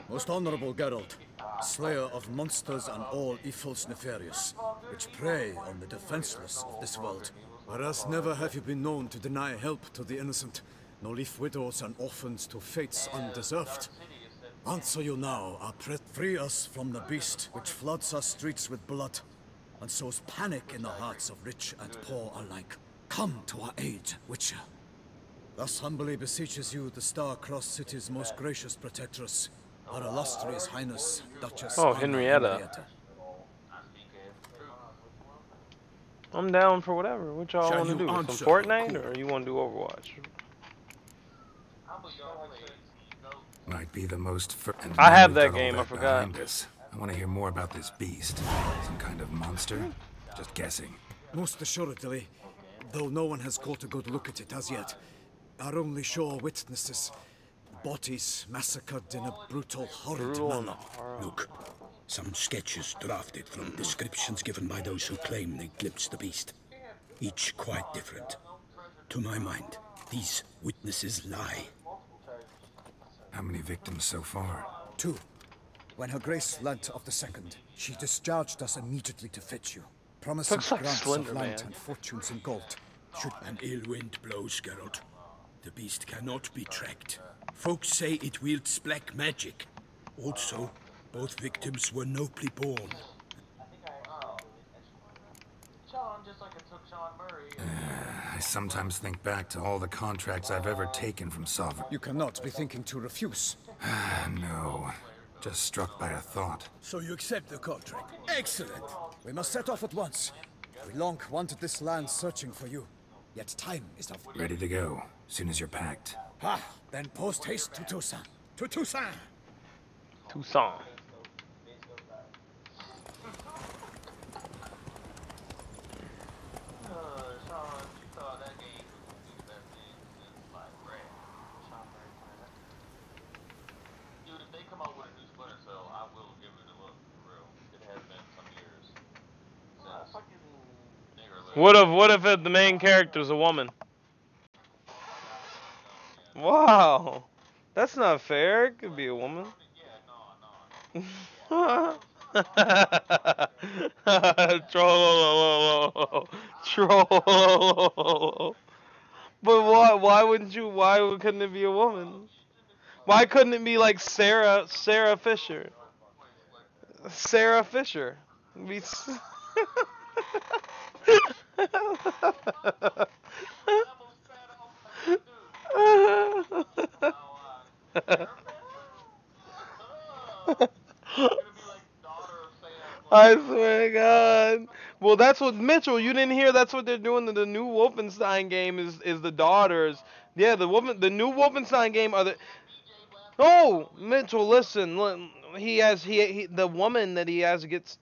[SPEAKER 12] Most honorable Geralt, slayer of monsters and all evils nefarious, which prey on the defenseless of this world. Whereas never have you been known to deny help to the innocent, nor leave widows and orphans to fates undeserved. Answer you now, our free us from the beast which floods our streets with blood, and sows panic in the hearts of rich and poor alike. Come to our aid, Witcher. Thus humbly beseeches you the star-crossed city's most gracious protectress, our illustrious Highness, Duchess
[SPEAKER 2] Henrietta. I'm down for whatever. What y'all want to do? Some Fortnite, or you want to do Overwatch?
[SPEAKER 4] Might be the most.
[SPEAKER 2] I have that game. I forgot.
[SPEAKER 4] I want to hear more about this beast. Some kind of monster? Just guessing.
[SPEAKER 12] Most assuredly, though no one has caught a good look at it as yet. Our only sure witnesses. Bodies massacred in a brutal, horrid manner.
[SPEAKER 6] Look, some sketches drafted from descriptions given by those who claim they glimpsed the beast. Each quite different. To my mind, these witnesses lie.
[SPEAKER 4] How many victims so far?
[SPEAKER 12] 2. When Her Grace learnt of the second, she discharged us immediately to fetch you, promising grants of land and fortunes in gold.
[SPEAKER 6] Should an ill wind blows, Geralt, the beast cannot be tracked. Folks say it wields black magic. Also, both victims were nobly born.
[SPEAKER 4] I sometimes think back to all the contracts I've ever taken from Sovereign.
[SPEAKER 12] You cannot be thinking to refuse.
[SPEAKER 4] No. Just struck by a thought.
[SPEAKER 6] So you accept the contract? Excellent!
[SPEAKER 12] We must set off at once. We long wanted this land searching for you. Yet time is of...
[SPEAKER 4] Ready to go, soon as you're packed.
[SPEAKER 12] Ah, then post haste to Toussaint.
[SPEAKER 6] To Toussaint!
[SPEAKER 2] Toussaint. What if the main character is a woman? Wow, that's not fair. It could be a woman. Troll. But why wouldn't you? Why couldn't it be a woman? Why couldn't it be like Sarah Fisher? Sarah Fisher. Be I swear to God. Well, that's what Mitchell. You didn't hear? That's what they're doing. The new Wolfenstein game is the daughters. Yeah, the new Wolfenstein game are the. Oh, Mitchell, listen. The woman that he has gets.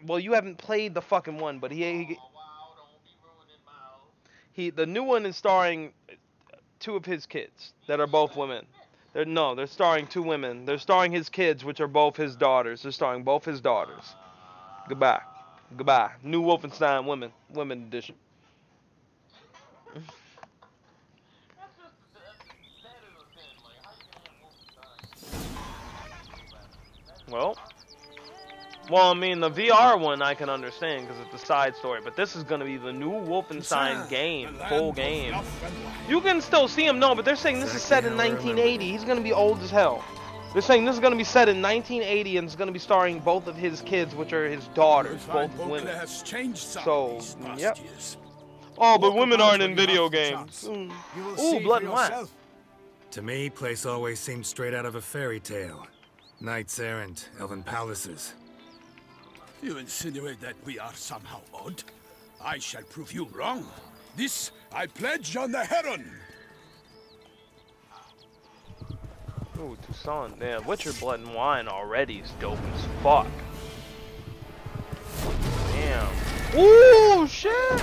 [SPEAKER 2] Well, you haven't played the fucking one, but the new one is starring 2 of his kids that are both women. They're starring 2 women. They're starring his kids, which are both his daughters. They're starring both his daughters. Goodbye. New Wolfenstein women edition. Well, I mean, the VR one I can understand because it's a side story, but this is going to be the new Wolfenstein game, full game. You can still see him, no, but they're saying this is set in 1980. He's going to be old as hell. They're saying this is going to be set in 1980 and it's going to be starring both of his kids, which are his daughters, both women. So, yep. Oh, but women aren't in video games. Ooh, blood and wine.
[SPEAKER 4] To me, place always seemed straight out of a fairy tale. Knights errant, elven palaces.
[SPEAKER 6] You insinuate that we are somehow odd? I shall prove you wrong. This I pledge on the Heron.
[SPEAKER 2] Ooh, Toussaint. Damn, Witcher blood and wine already is dope as fuck. Damn. Ooh, shit!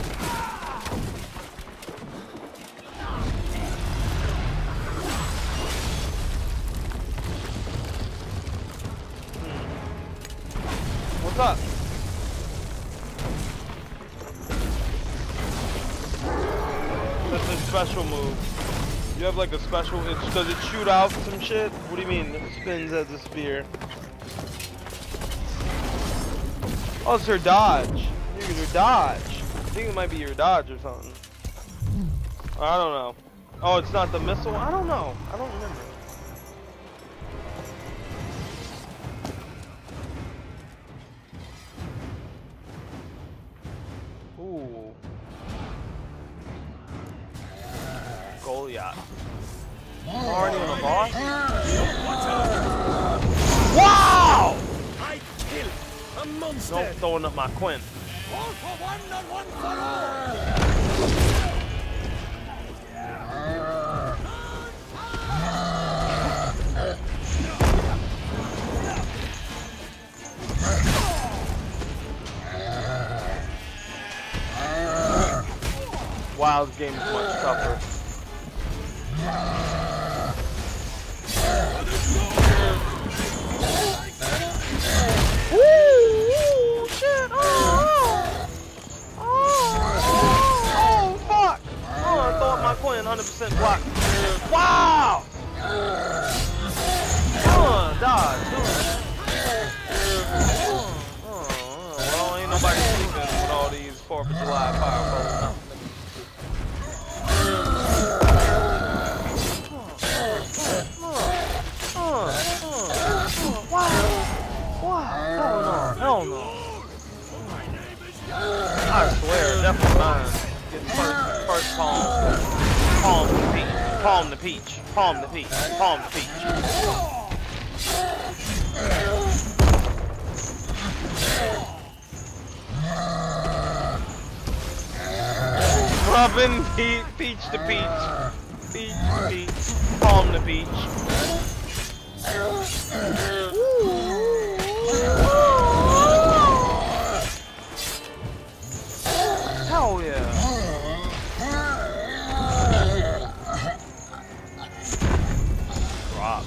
[SPEAKER 2] What's up? That's a special move. You have like a special, does it shoot out some shit? What do you mean? It spins as a spear. Oh, it's her dodge. It's her dodge. I think it might be your dodge or something. I don't know. Oh, it's not the missile? I don't know. I don't remember. Ooh. Goliath. Already on the boss? Wow!
[SPEAKER 10] I kill a monster.
[SPEAKER 2] Don't throwing up my Quinn.
[SPEAKER 10] All for one, not one for all.
[SPEAKER 2] Wow, this game is much tougher. Ooh, shit! Oh, fuck! Oh, I throw up my Quinn, 100% block. Wow! Dodge. Well, ain't nobody sleeping with all these 4th of July fireballs. Hell no. I swear, definitely mine. Getting first palm. Palm the peach. Palm the peach. Palm the peach. Palm the peach. Rubbing peach to peach. Peach to peach. Palm the peach. Hell yeah. Dropped.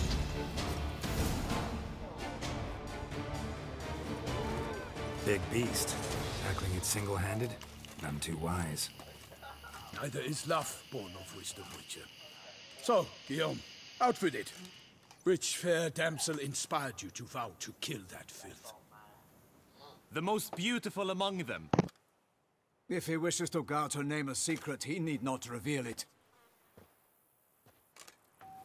[SPEAKER 4] Big beast. Tackling it single-handed? None too wise.
[SPEAKER 6] Neither is love born of wisdom, Witcher. So, Guillaume, out with it. Which fair damsel inspired you to vow to kill that filth?
[SPEAKER 15] The most beautiful among them.
[SPEAKER 12] If he wishes to guard her name a secret, he need not reveal it.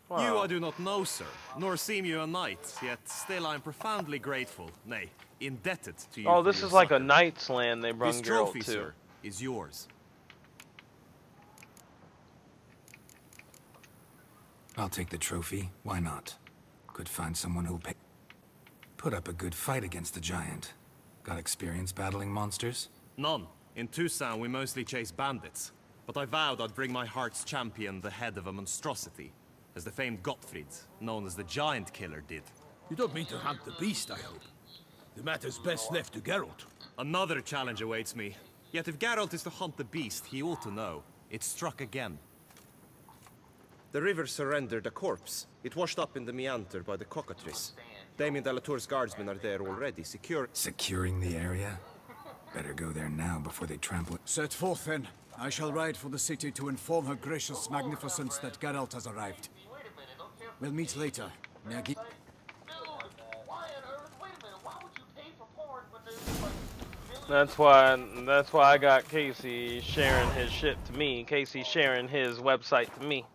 [SPEAKER 15] Wow. You I do not know, sir, nor seem you a knight, yet still I am profoundly grateful, nay, indebted to you.
[SPEAKER 2] Oh, this is like a knight's land they brung
[SPEAKER 15] This
[SPEAKER 2] Geralt
[SPEAKER 15] trophy,
[SPEAKER 2] to.
[SPEAKER 15] sir, is yours.
[SPEAKER 4] I'll take the trophy. Why not? Could find someone who'll put up a good fight against the giant. Got experience battling monsters?
[SPEAKER 15] None. In Toussaint, we mostly chase bandits. But I vowed I'd bring my heart's champion the head of a monstrosity, as the famed Gottfried, known as the Giant Killer, did.
[SPEAKER 6] You don't mean to hunt the beast, I hope. The matter's best left to Geralt.
[SPEAKER 15] Another challenge awaits me. Yet if Geralt is to hunt the beast, he ought to know. It struck again.
[SPEAKER 16] The river surrendered a corpse. It washed up in the meander by the cockatrice. Damien de la Tour's guardsmen are there already,
[SPEAKER 4] Securing the area? Better go there now before they trample it.
[SPEAKER 12] Set forth then. I shall ride for the city to inform her gracious magnificence that Geralt has arrived. We'll meet later.
[SPEAKER 2] That's why I got Casey sharing his shit to me. Casey sharing his website to me.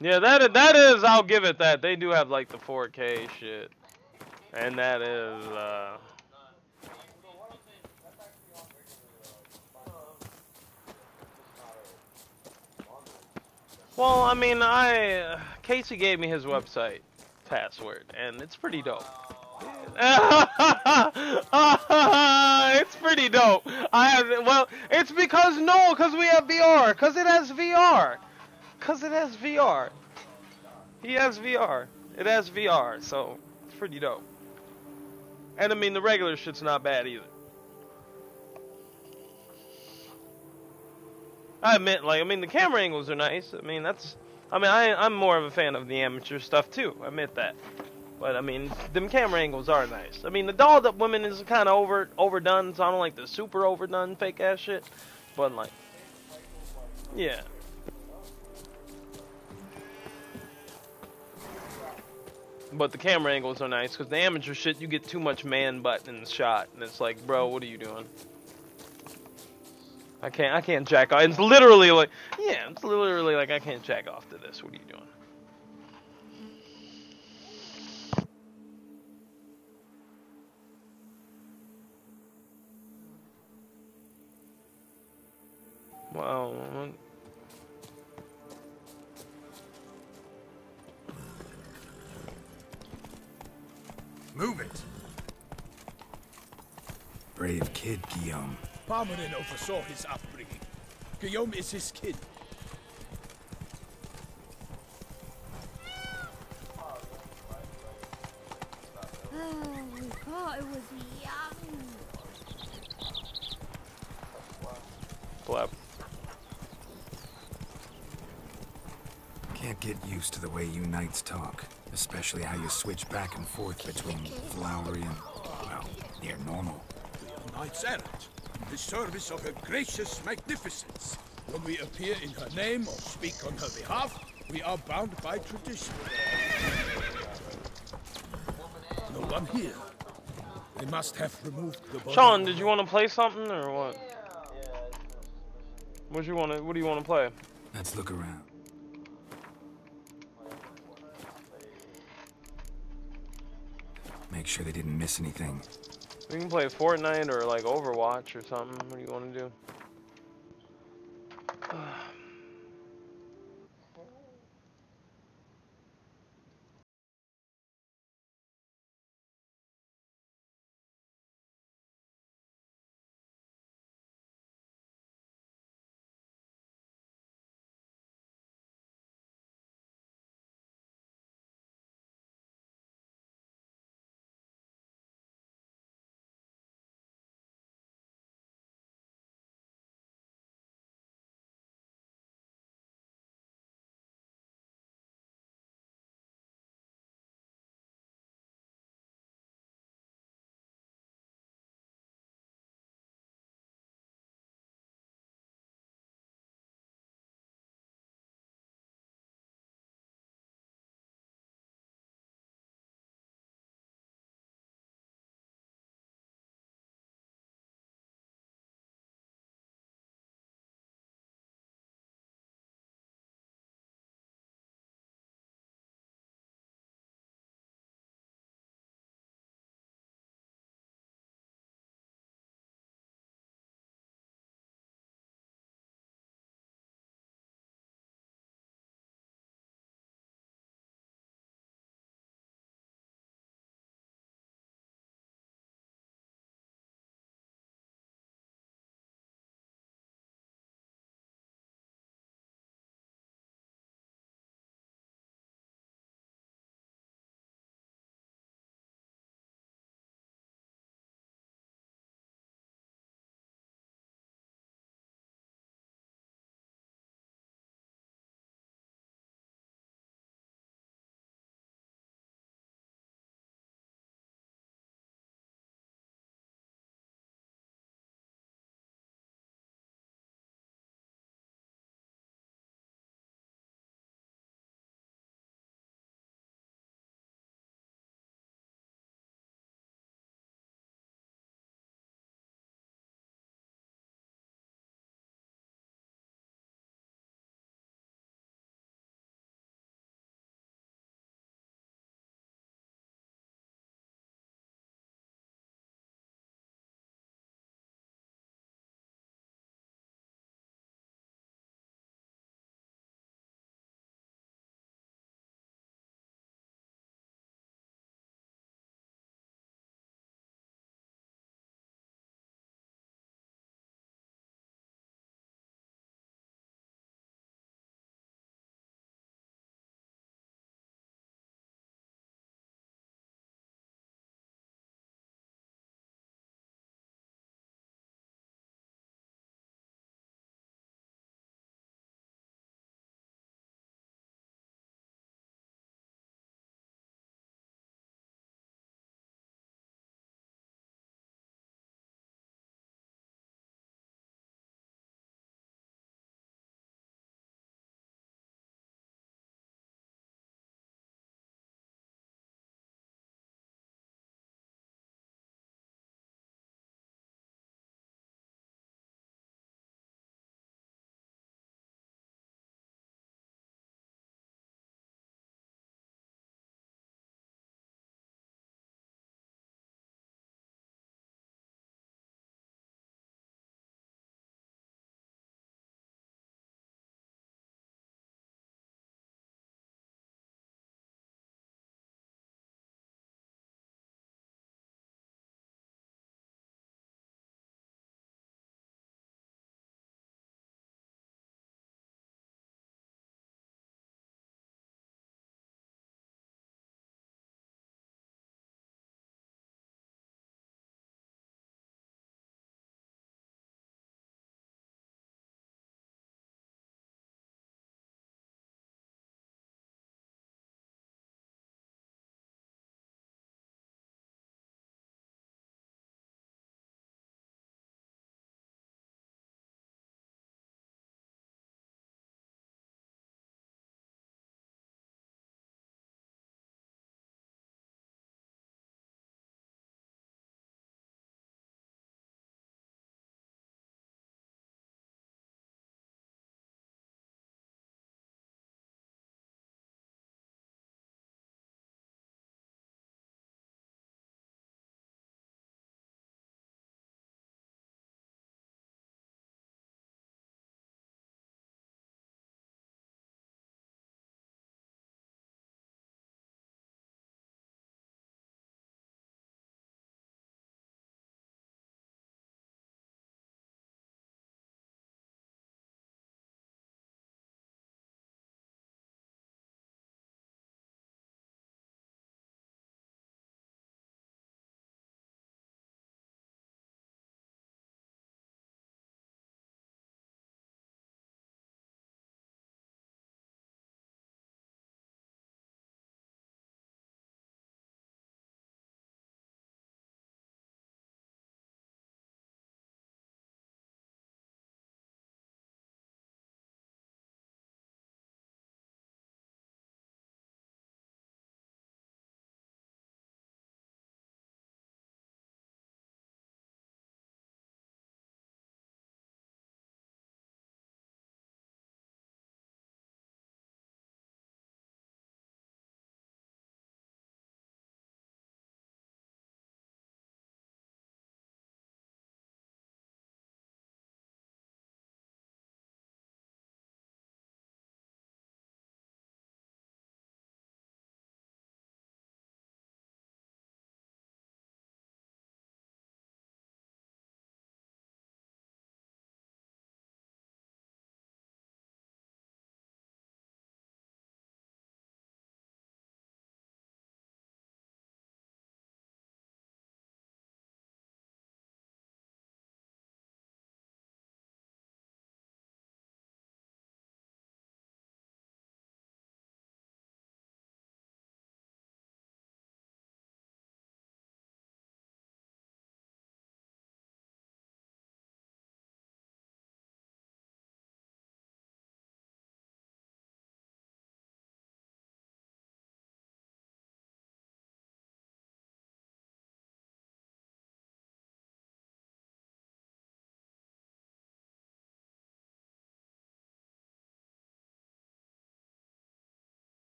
[SPEAKER 2] Yeah, that is, I'll give it that. They do have like the 4K shit. And that is, well, I mean, Casey gave me his website password, and it's pretty dope. It's pretty dope. Well, it's because we have VR, because it has VR. Because it has VR. He has VR. It has VR, so it's pretty dope. And I mean, the regular shit's not bad either. I admit, the camera angles are nice. I'm more of a fan of the amateur stuff too. I admit that. But I mean, them camera angles are nice. I mean, the dolled up women is kind of overdone, so I don't like the super overdone fake ass shit. But like, yeah. But the camera angles are nice, because the amateur shit, you get too much man butt in the shot, and it's like, bro, what are you doing? I can't jack off. It's literally like, yeah, it's literally like I can't jack off to this. What are you doing? Wow.
[SPEAKER 4] Move it. Brave kid, Guillaume.
[SPEAKER 13] Parmanin oversaw his upbringing. Guillaume is his kid.
[SPEAKER 17] Oh, we thought it was young.
[SPEAKER 2] Clap.
[SPEAKER 4] Can't get used to the way you knights talk, especially how you switch back and forth between flowery and, well, near normal.
[SPEAKER 13] We are knights errant, in the service of her gracious magnificence. When we appear in her name or speak on her behalf, we are bound by tradition. No one here. They must have removed the body.
[SPEAKER 2] Sean, did you want to play something or what? What do you want to play?
[SPEAKER 4] Let's look around. Make sure they didn't miss anything.
[SPEAKER 2] We can play Fortnite or like Overwatch or something. What do you want to do?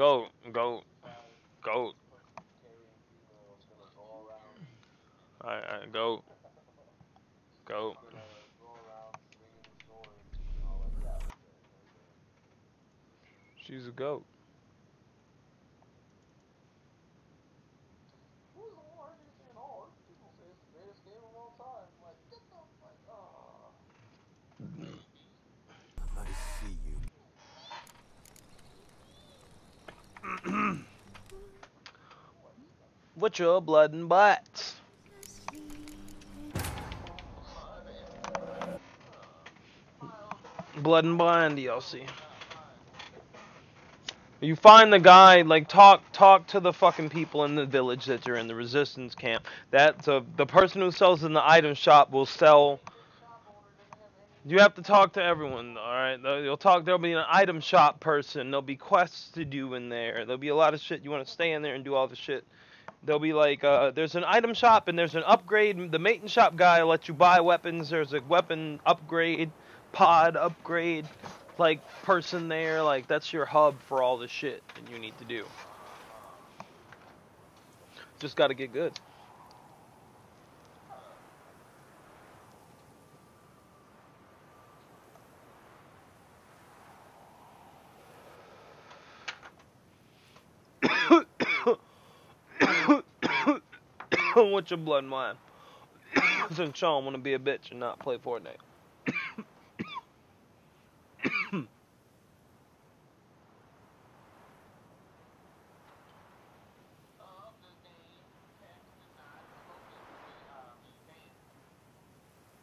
[SPEAKER 2] Goat. Alright, goat. She's a goat.
[SPEAKER 8] I see you.
[SPEAKER 2] What's your blood and butts? Blood and Blind DLC. You find the guy, like, talk to the fucking people in the village that you're in, the resistance camp. The person who sells in the item shop will sell. You have to talk to everyone, alright? There'll be an item shop person, there'll be quests to do in there, there'll be a lot of shit. You want to stay in there and do all the shit. There'll be like, there's an item shop and there's an upgrade. The maintenance shop guy will let you buy weapons. There's a weapon upgrade, pod upgrade, like, person there. Like, that's your hub for all the shit that you need to do. Just gotta get good. What's your blood and wine? Since Sean want to be a bitch and not play Fortnite.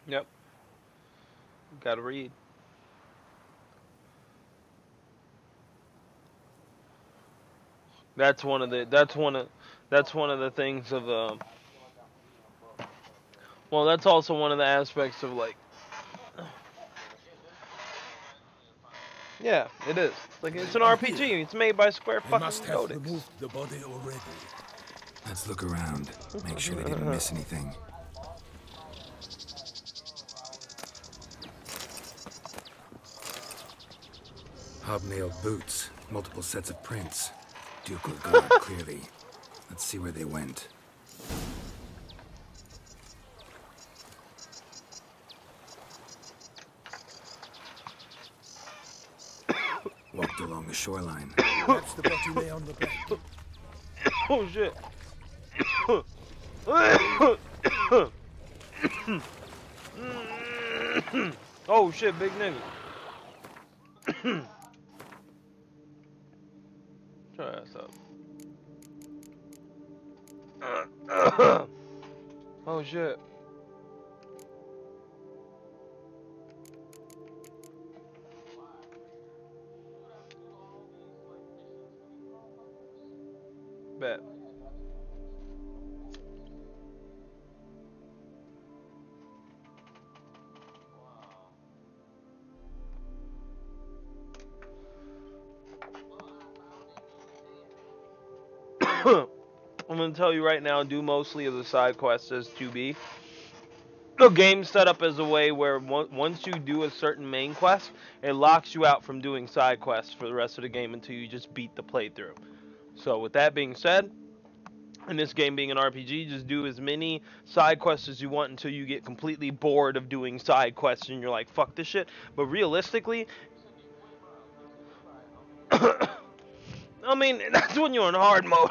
[SPEAKER 2] Yep. Gotta read. That's one of the things of well, that's also one of the aspects of, like, yeah, it is. Like, it's an RPG. It's made by Square fucking
[SPEAKER 13] must have
[SPEAKER 2] Codex.
[SPEAKER 13] removed the body already.
[SPEAKER 4] Let's look around. Make sure they didn't miss anything. Hobnailed boots, multiple sets of prints. Ducal guard, clearly. Let's see where they went. Walked along the shoreline.
[SPEAKER 13] Perhaps the body lay on the bank.
[SPEAKER 2] Oh shit. Oh shit, big nigga. Try that up. Oh shit. Bet. I'm gonna tell you right now, do mostly of the side quests as 2B. The game's set up as a way where once you do a certain main quest, it locks you out from doing side quests for the rest of the game until you just beat the playthrough. So with that being said, and this game being an RPG, just do as many side quests as you want until you get completely bored of doing side quests and you're like, fuck this shit. But realistically, I mean, that's when you're in hard mode.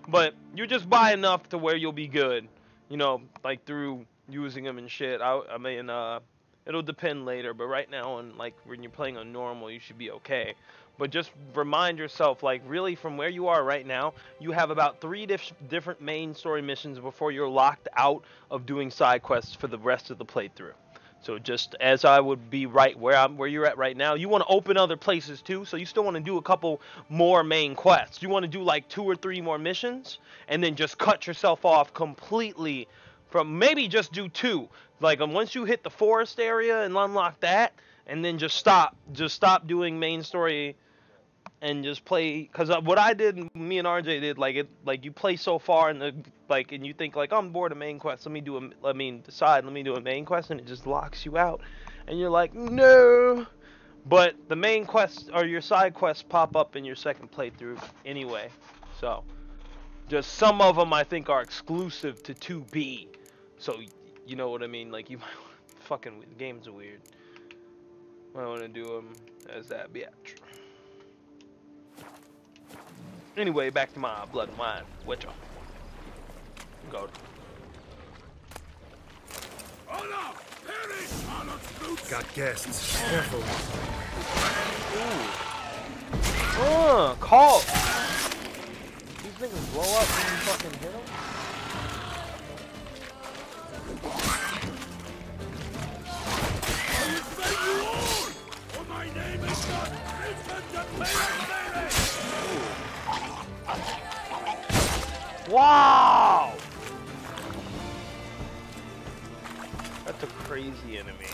[SPEAKER 2] But you just buy enough to where you'll be good. You know, like through using them and shit. I mean, it'll depend later. But right now, when you're playing on normal, you should be okay. But just remind yourself, like, really from where you are right now, you have about 3 different main story missions before you're locked out of doing side quests for the rest of the playthrough. So just as I would be right where you're at right now, you want to open other places too. So you still want to do a couple more main quests. You want to do like 2 or 3 more missions, and then just cut yourself off completely from, maybe just do 2. Like, once you hit the forest area and unlock that, and then just stop doing main story. And just play, because what I did, me and RJ did, like you play so far and and you think like, oh, I'm bored of main quest, let me do a main quest, and it just locks you out, and you're like, no. But the main quests or your side quests pop up in your second playthrough anyway. So, just some of them I think are exclusive to 2B. So, you know what I mean? Like, you might fucking games are weird. I want to do them as that bitch. Anyway, back to my blood and wine. Witcher. Go.
[SPEAKER 15] Got guests. Careful.
[SPEAKER 2] Ooh. Call. These niggas blow up when you fucking hit them? Wow! That's a crazy enemy.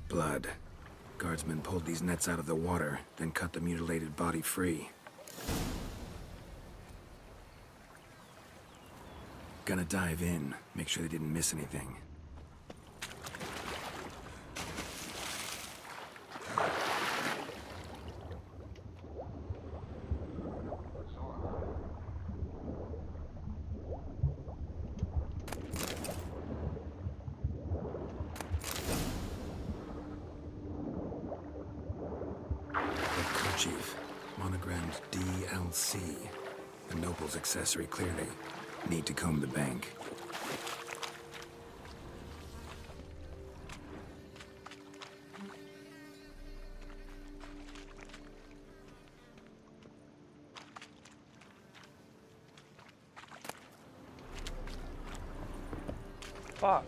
[SPEAKER 4] Blood. Guardsmen pulled these nets out of the water, then cut the mutilated body free. Gonna dive in, make sure they didn't miss anything. Kerchief, monogrammed DLC. A noble's accessory, clearly. Need to comb the bank.
[SPEAKER 2] Fuck.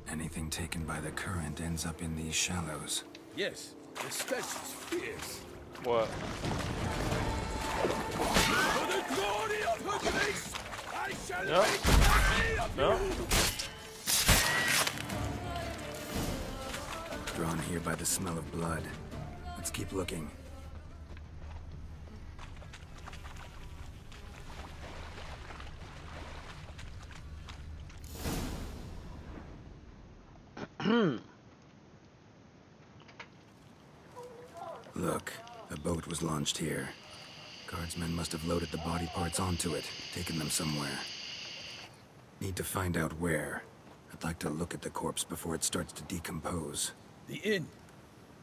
[SPEAKER 4] Anything taken by the current ends up in these shallows.
[SPEAKER 6] Yes, the stench is fierce.
[SPEAKER 2] What?
[SPEAKER 6] For the glory of her grace, I shall
[SPEAKER 2] Nope.
[SPEAKER 6] make happy of
[SPEAKER 2] Nope.
[SPEAKER 6] you.
[SPEAKER 4] Drawn here by the smell of blood. Let's keep looking. Look, a boat was launched here. Guardsmen must have loaded the body parts onto it, taken them somewhere. Need to find out where. I'd like to look at the corpse before it starts to decompose.
[SPEAKER 6] The inn.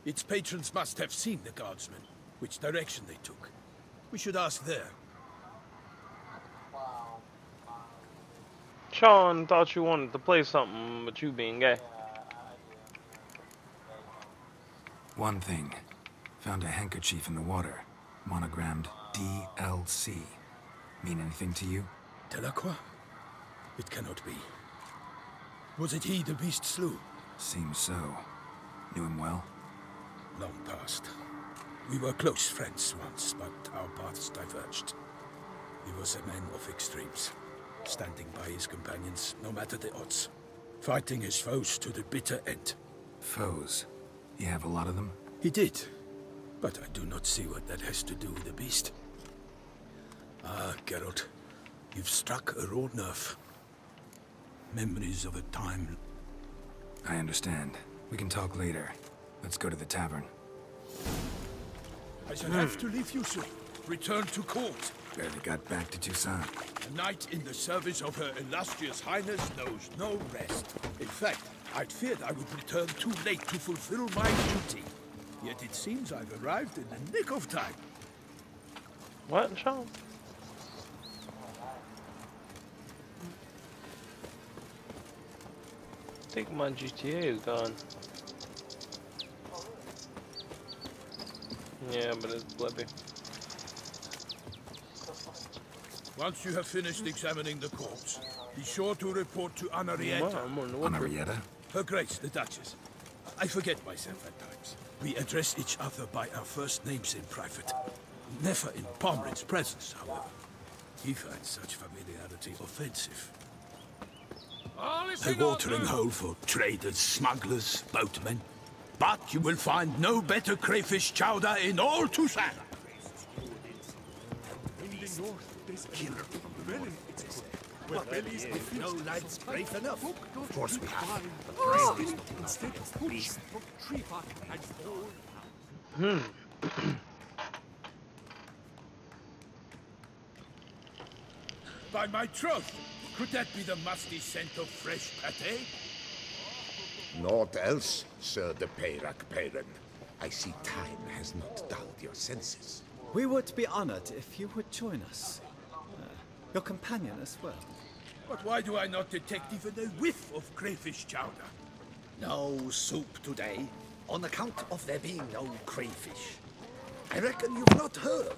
[SPEAKER 6] Its patrons must have seen the guardsmen, which direction they took. We should ask there.
[SPEAKER 2] Sean thought you wanted to play something, but you being gay.
[SPEAKER 4] One thing. Found a handkerchief in the water. Monogrammed DLC. Mean anything to you?
[SPEAKER 6] Delacroix? It cannot be. Was it he the beast slew?
[SPEAKER 4] Seems so. Knew him well?
[SPEAKER 6] Long past. We were close friends once, but our paths diverged. He was a man of extremes, standing by his companions, no matter the odds. Fighting his foes to the bitter end.
[SPEAKER 4] Foes? You have a lot of them?
[SPEAKER 6] He did. But I do not see what that has to do with the beast. Ah, Geralt. You've struck a raw nerve. Memories of a time...
[SPEAKER 4] I understand. We can talk later. Let's go to the tavern.
[SPEAKER 6] I shall have to leave you soon. Return to court.
[SPEAKER 4] Barely got back to Toussaint.
[SPEAKER 6] A knight in the service of Her Illustrious Highness knows no rest. In fact, I'd feared I would return too late to fulfill my duty. Yet it seems I've arrived in the nick of time.
[SPEAKER 2] What, Sean? I think my GTA is gone. Yeah, but it's blippi.
[SPEAKER 6] Once you have finished examining the corpse, be sure to report to Anarietta.
[SPEAKER 4] Anarietta?
[SPEAKER 6] Her Grace, the Duchess. I forget myself at times. We address each other by our first names in private. Never in Pomrin's presence, however. He finds such familiarity offensive. A watering hole for traders, smugglers, boatmen. But you will find no better crayfish chowder in all Tucson.
[SPEAKER 8] No lads brave enough. Of course we have.
[SPEAKER 6] By my troth, could that be the musty scent of fresh pate?
[SPEAKER 18] Naught else, Sir de Peyrac Peyren. I see time has not dulled your senses.
[SPEAKER 12] We would be honored if you would join us. Your companion as well.
[SPEAKER 6] But why do I not detect even a whiff of crayfish chowder?
[SPEAKER 8] No soup today, on account of there being no crayfish. I reckon you've not heard,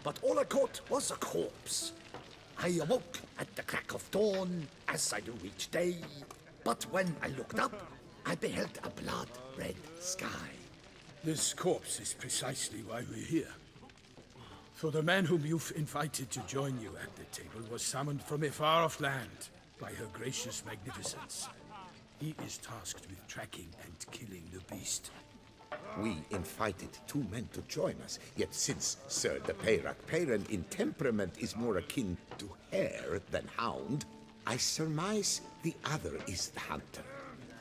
[SPEAKER 8] but all I caught was a corpse. I awoke at the crack of dawn, as I do each day, but when I looked up, I beheld a blood-red sky.
[SPEAKER 6] This corpse is precisely why we're here. For the man whom you've invited to join you at the table was summoned from a far-off land by her gracious magnificence. He is tasked with tracking and killing the beast.
[SPEAKER 18] We invited 2 men to join us, yet since Sir de Peyrac Peyren in temperament is more akin to hare than hound, I surmise the other is the hunter.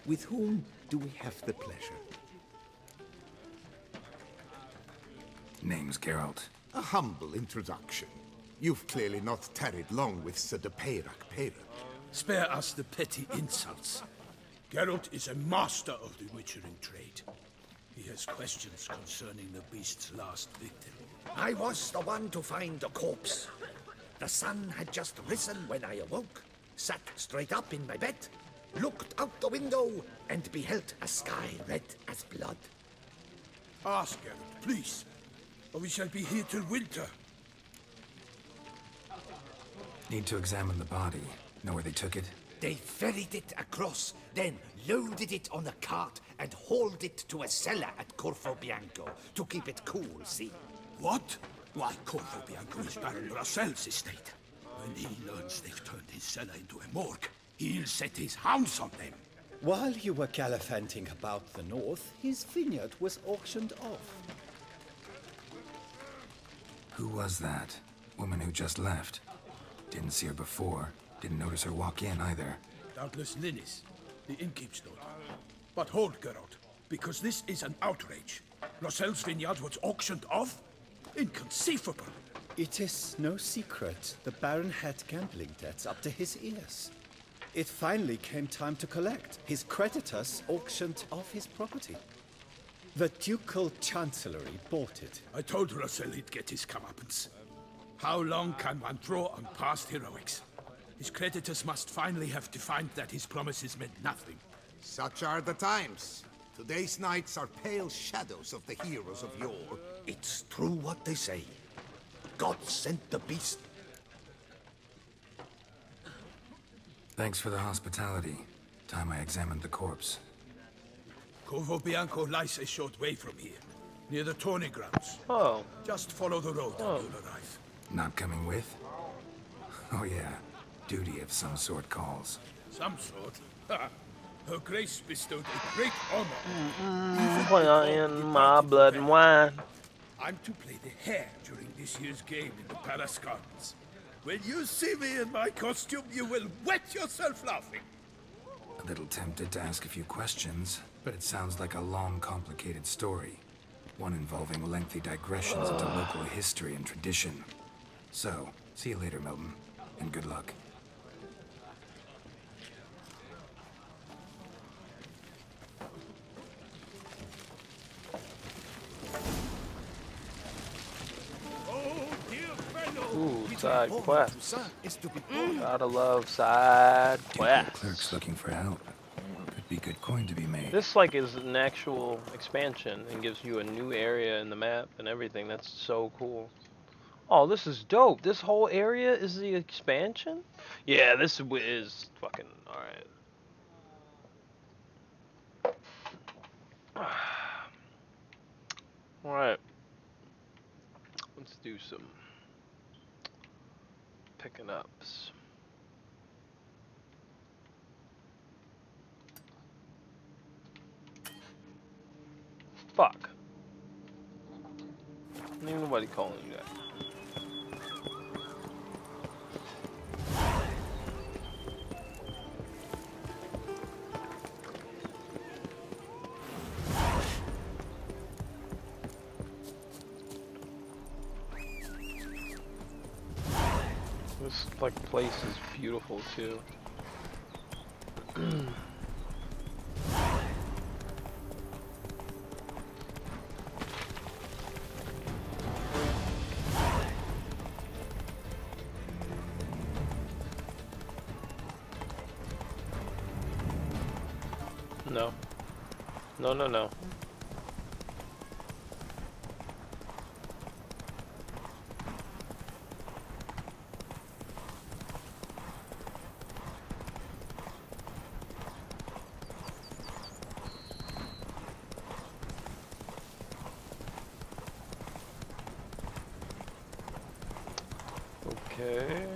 [SPEAKER 18] With whom do we have the pleasure?
[SPEAKER 4] Name's Geralt.
[SPEAKER 18] A humble introduction. You've clearly not tarried long with Sir de Peyrac Peyren.
[SPEAKER 6] Spare us the petty insults. Geralt is a master of the witchering trade. He has questions concerning the beast's last victim.
[SPEAKER 8] I was the one to find the corpse. The sun had just risen when I awoke, sat straight up in my bed, looked out the window, and beheld a sky red as blood.
[SPEAKER 6] Ask Geralt, please, or we shall be here till winter.
[SPEAKER 4] Need to examine the body. Know where they took it?
[SPEAKER 8] They ferried it across, then loaded it on a cart and hauled it to a cellar at Corvo Bianco to keep it cool, see?
[SPEAKER 6] What? Why, Corvo Bianco is Baron Rossel's estate. When he learns they've turned his cellar into a morgue, he'll set his hounds on them.
[SPEAKER 12] While you were gallivanting about the north, his vineyard was auctioned off.
[SPEAKER 4] Who was that? Woman who just left. Didn't see her before. Didn't notice her walk in either.
[SPEAKER 6] Doubtless Ninnis, the innkeep's daughter. But hold, Geralt, because this is an outrage. Rossel's vineyard was auctioned off? Inconceivable!
[SPEAKER 12] It is no secret the Baron had gambling debts up to his ears. It finally came time to collect. His creditors auctioned off his property. The Ducal Chancellery bought it.
[SPEAKER 6] I told Rossel he'd get his comeuppance. How long can one draw on past heroics? His creditors must finally have defined that his promises meant nothing.
[SPEAKER 18] Such are the times. Today's knights are pale shadows of the heroes of yore.
[SPEAKER 8] It's true what they say. God sent the beast.
[SPEAKER 4] Thanks for the hospitality. Time I examined the corpse.
[SPEAKER 6] Corvo Bianco lies a short way from here, near the tourney grounds.
[SPEAKER 2] Oh.
[SPEAKER 6] Just follow the road and you'll arrive.
[SPEAKER 4] Not coming with? Oh yeah. Duty of some sort calls.
[SPEAKER 6] Some sort? Ha! Her Grace bestowed a great honor.
[SPEAKER 2] Playing my blood and wine.
[SPEAKER 6] I'm to play the hare during this year's game in the Palace Gardens. When you see me in my costume, you will wet yourself laughing.
[SPEAKER 4] A little tempted to ask a few questions, but it sounds like a long, complicated story. One involving lengthy digressions into local history and tradition. So, see you later, Milton, and good luck.
[SPEAKER 2] Ooh, side quest. Gotta love side quests.
[SPEAKER 4] Clerk's looking for help. Could be good coin to be made.
[SPEAKER 2] This like is an actual expansion and gives you a new area in the map and everything. That's so cool. Oh, this is dope. This whole area is the expansion? Yeah, this is fucking alright. Alright. Let's do some picking ups. nobody calling you that. This like place is beautiful too. No. No, no, no. Okay.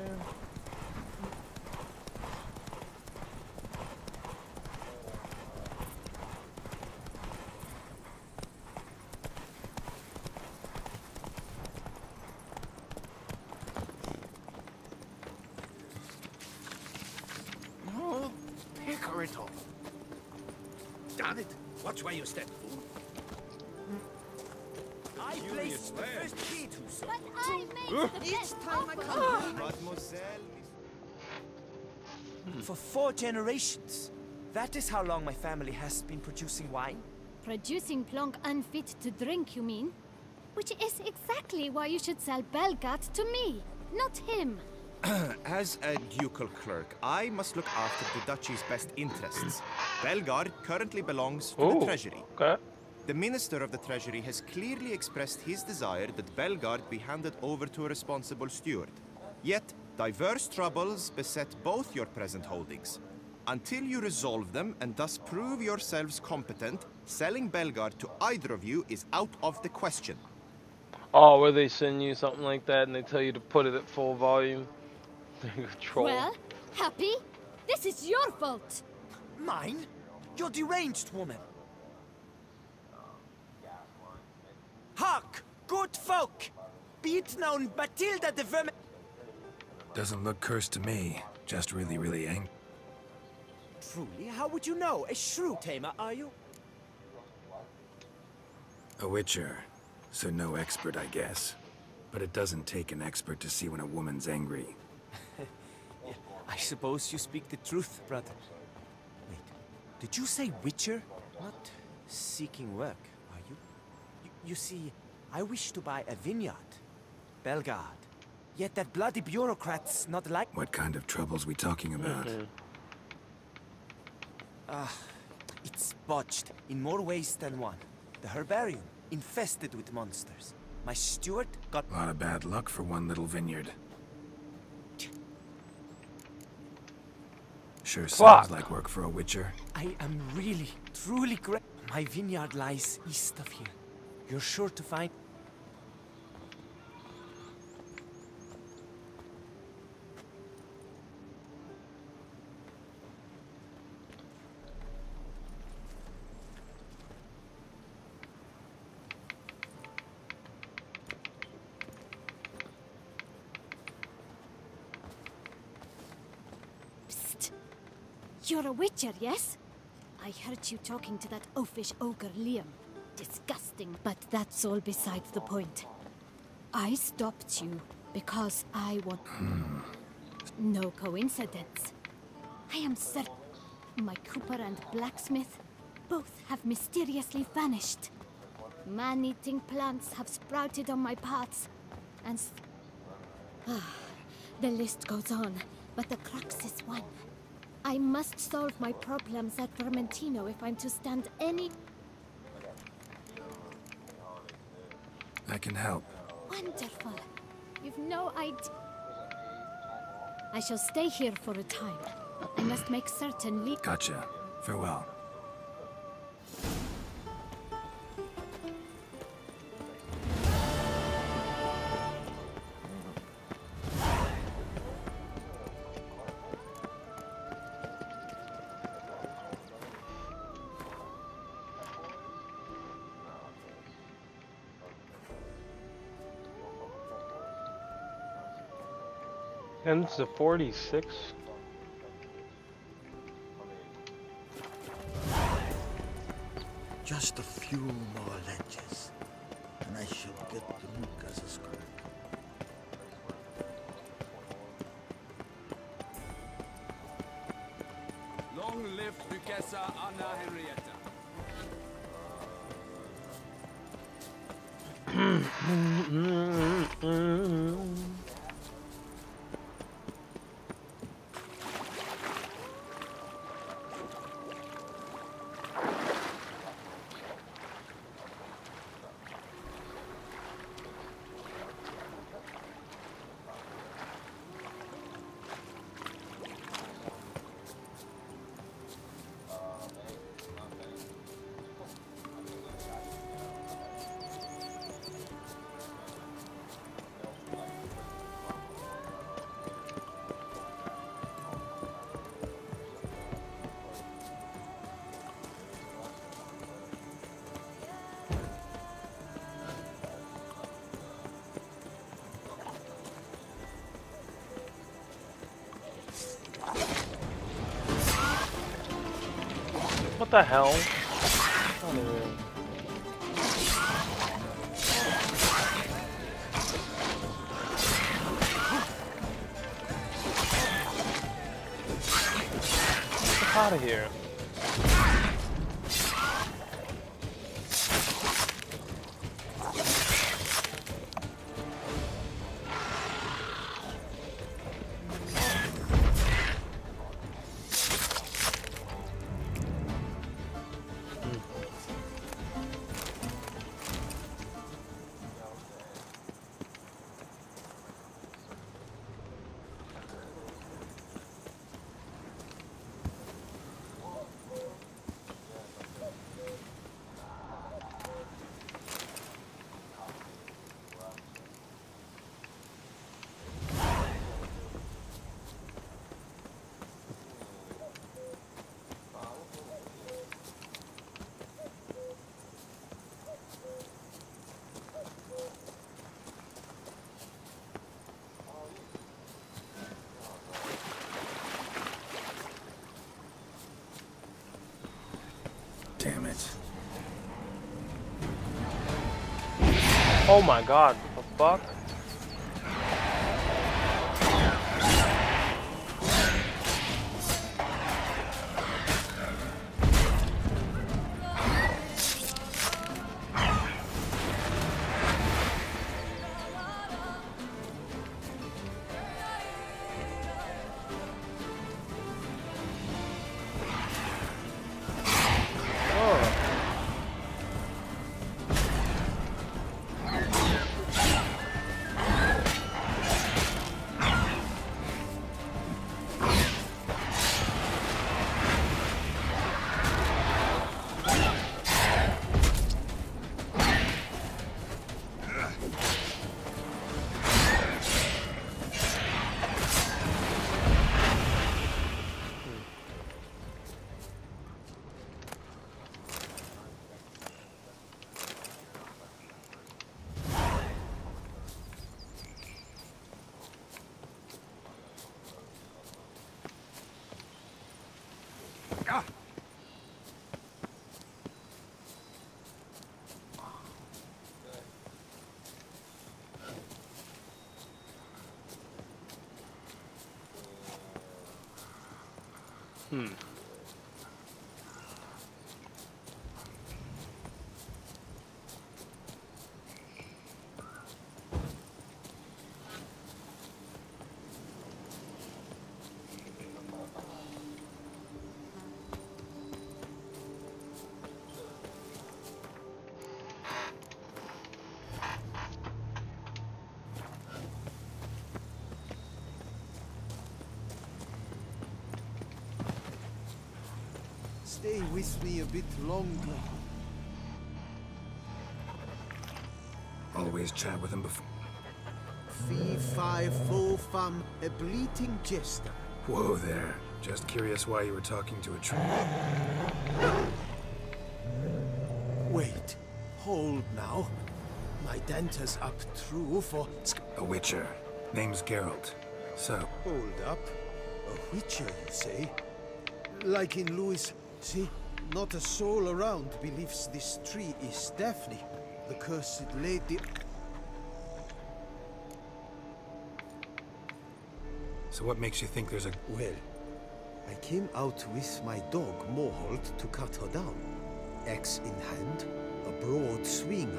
[SPEAKER 8] No, Picarito. Damn it! Watch where you step.
[SPEAKER 17] I placed the first key to so. But I made the
[SPEAKER 19] Each
[SPEAKER 17] best
[SPEAKER 19] time I
[SPEAKER 17] offer.
[SPEAKER 19] come, for 4 generations. That is how long my family has been producing wine.
[SPEAKER 17] Producing plonk unfit to drink, you mean? Which is exactly why you should sell Belgard to me, not him.
[SPEAKER 16] As a ducal clerk, I must look after the duchy's best interests. Belgard currently belongs to the treasury.
[SPEAKER 2] Okay.
[SPEAKER 16] The Minister of the Treasury has clearly expressed his desire that Belgard be handed over to a responsible steward. Yet, diverse troubles beset both your present holdings. Until you resolve them and thus prove yourselves competent, selling Belgard to either of you is out of the question.
[SPEAKER 2] Oh, where they send you something like that and they tell you to put it at full volume? Troll.
[SPEAKER 17] Well, Happy, this is your fault.
[SPEAKER 19] Mine? You're deranged, woman. Hark, good folk! Be it known, Batilda de Verme...
[SPEAKER 4] Doesn't look cursed to me. Just really angry.
[SPEAKER 19] Truly, how would you know? A shrew tamer, are you?
[SPEAKER 4] A witcher. So no expert, I guess. But it doesn't take an expert to see when a woman's angry.
[SPEAKER 19] Yeah, I suppose you speak the truth, brother. Wait, did you say witcher? Not seeking work, are you? You see, I wish to buy a vineyard. Belgard. Yet that bloody bureaucrat's not like...
[SPEAKER 4] What kind of troubles we talking about?
[SPEAKER 19] It's botched in more ways than one. The herbarium, infested with monsters. My steward got...
[SPEAKER 4] A lot of bad luck for one little vineyard. Sure sounds like work for a witcher.
[SPEAKER 19] I am really, truly great. My vineyard lies east of here. You're sure to find...
[SPEAKER 17] You're a witcher, yes? I heard you talking to that oafish ogre Liam. Disgusting, but that's all besides the point. I stopped you because I want... No coincidence. I am certain my cooper and blacksmith both have mysteriously vanished. Man-eating plants have sprouted on my paths, and... the list goes on, but the crux is one. I must solve my problems at Vermentino if I'm to stand any...
[SPEAKER 4] I can help.
[SPEAKER 17] Wonderful. You've no idea... I shall stay here for a time. I must make certain...
[SPEAKER 4] Gotcha. Farewell.
[SPEAKER 2] And it's a 46.
[SPEAKER 8] Just a few more ledges, and I shall get to Lucas's crew.
[SPEAKER 10] Long live Duquesa Anna Henrietta.
[SPEAKER 2] What the hell? Get out of here.
[SPEAKER 4] Damn it.
[SPEAKER 2] Oh my god, what the fuck?
[SPEAKER 8] Stay with me a bit longer.
[SPEAKER 4] Always chat with him before.
[SPEAKER 8] Fee, fi, fo, fum, a bleating jester.
[SPEAKER 4] Whoa there. Just curious why you were talking to a tree.
[SPEAKER 8] Wait, hold now. My dent is up true for...
[SPEAKER 4] A witcher. Name's Geralt. So?
[SPEAKER 10] Hold up. A witcher, you say? Like in Lewis, see? Not a soul around believes this tree is Daphne, the cursed lady.
[SPEAKER 4] So what makes you think there's a...
[SPEAKER 10] Well, I came out with my dog, Moholt, to cut her down. Axe in hand, a broad swing.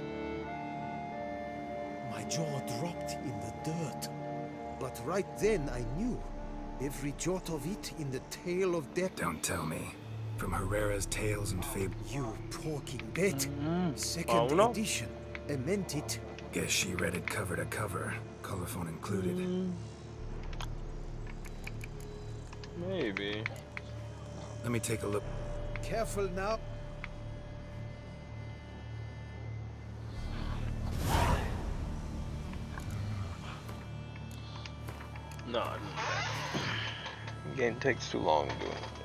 [SPEAKER 10] My jaw dropped in the dirt. But right then I knew. Every jot of it in the tale of death.
[SPEAKER 4] Don't tell me. From Herrera's Tales and Fables.
[SPEAKER 10] You talking bet. Second edition. I meant it.
[SPEAKER 4] Guess she read it cover to cover, colophon included.
[SPEAKER 2] Maybe.
[SPEAKER 4] Let me take a look.
[SPEAKER 10] Careful now.
[SPEAKER 2] No, game takes too long doing it.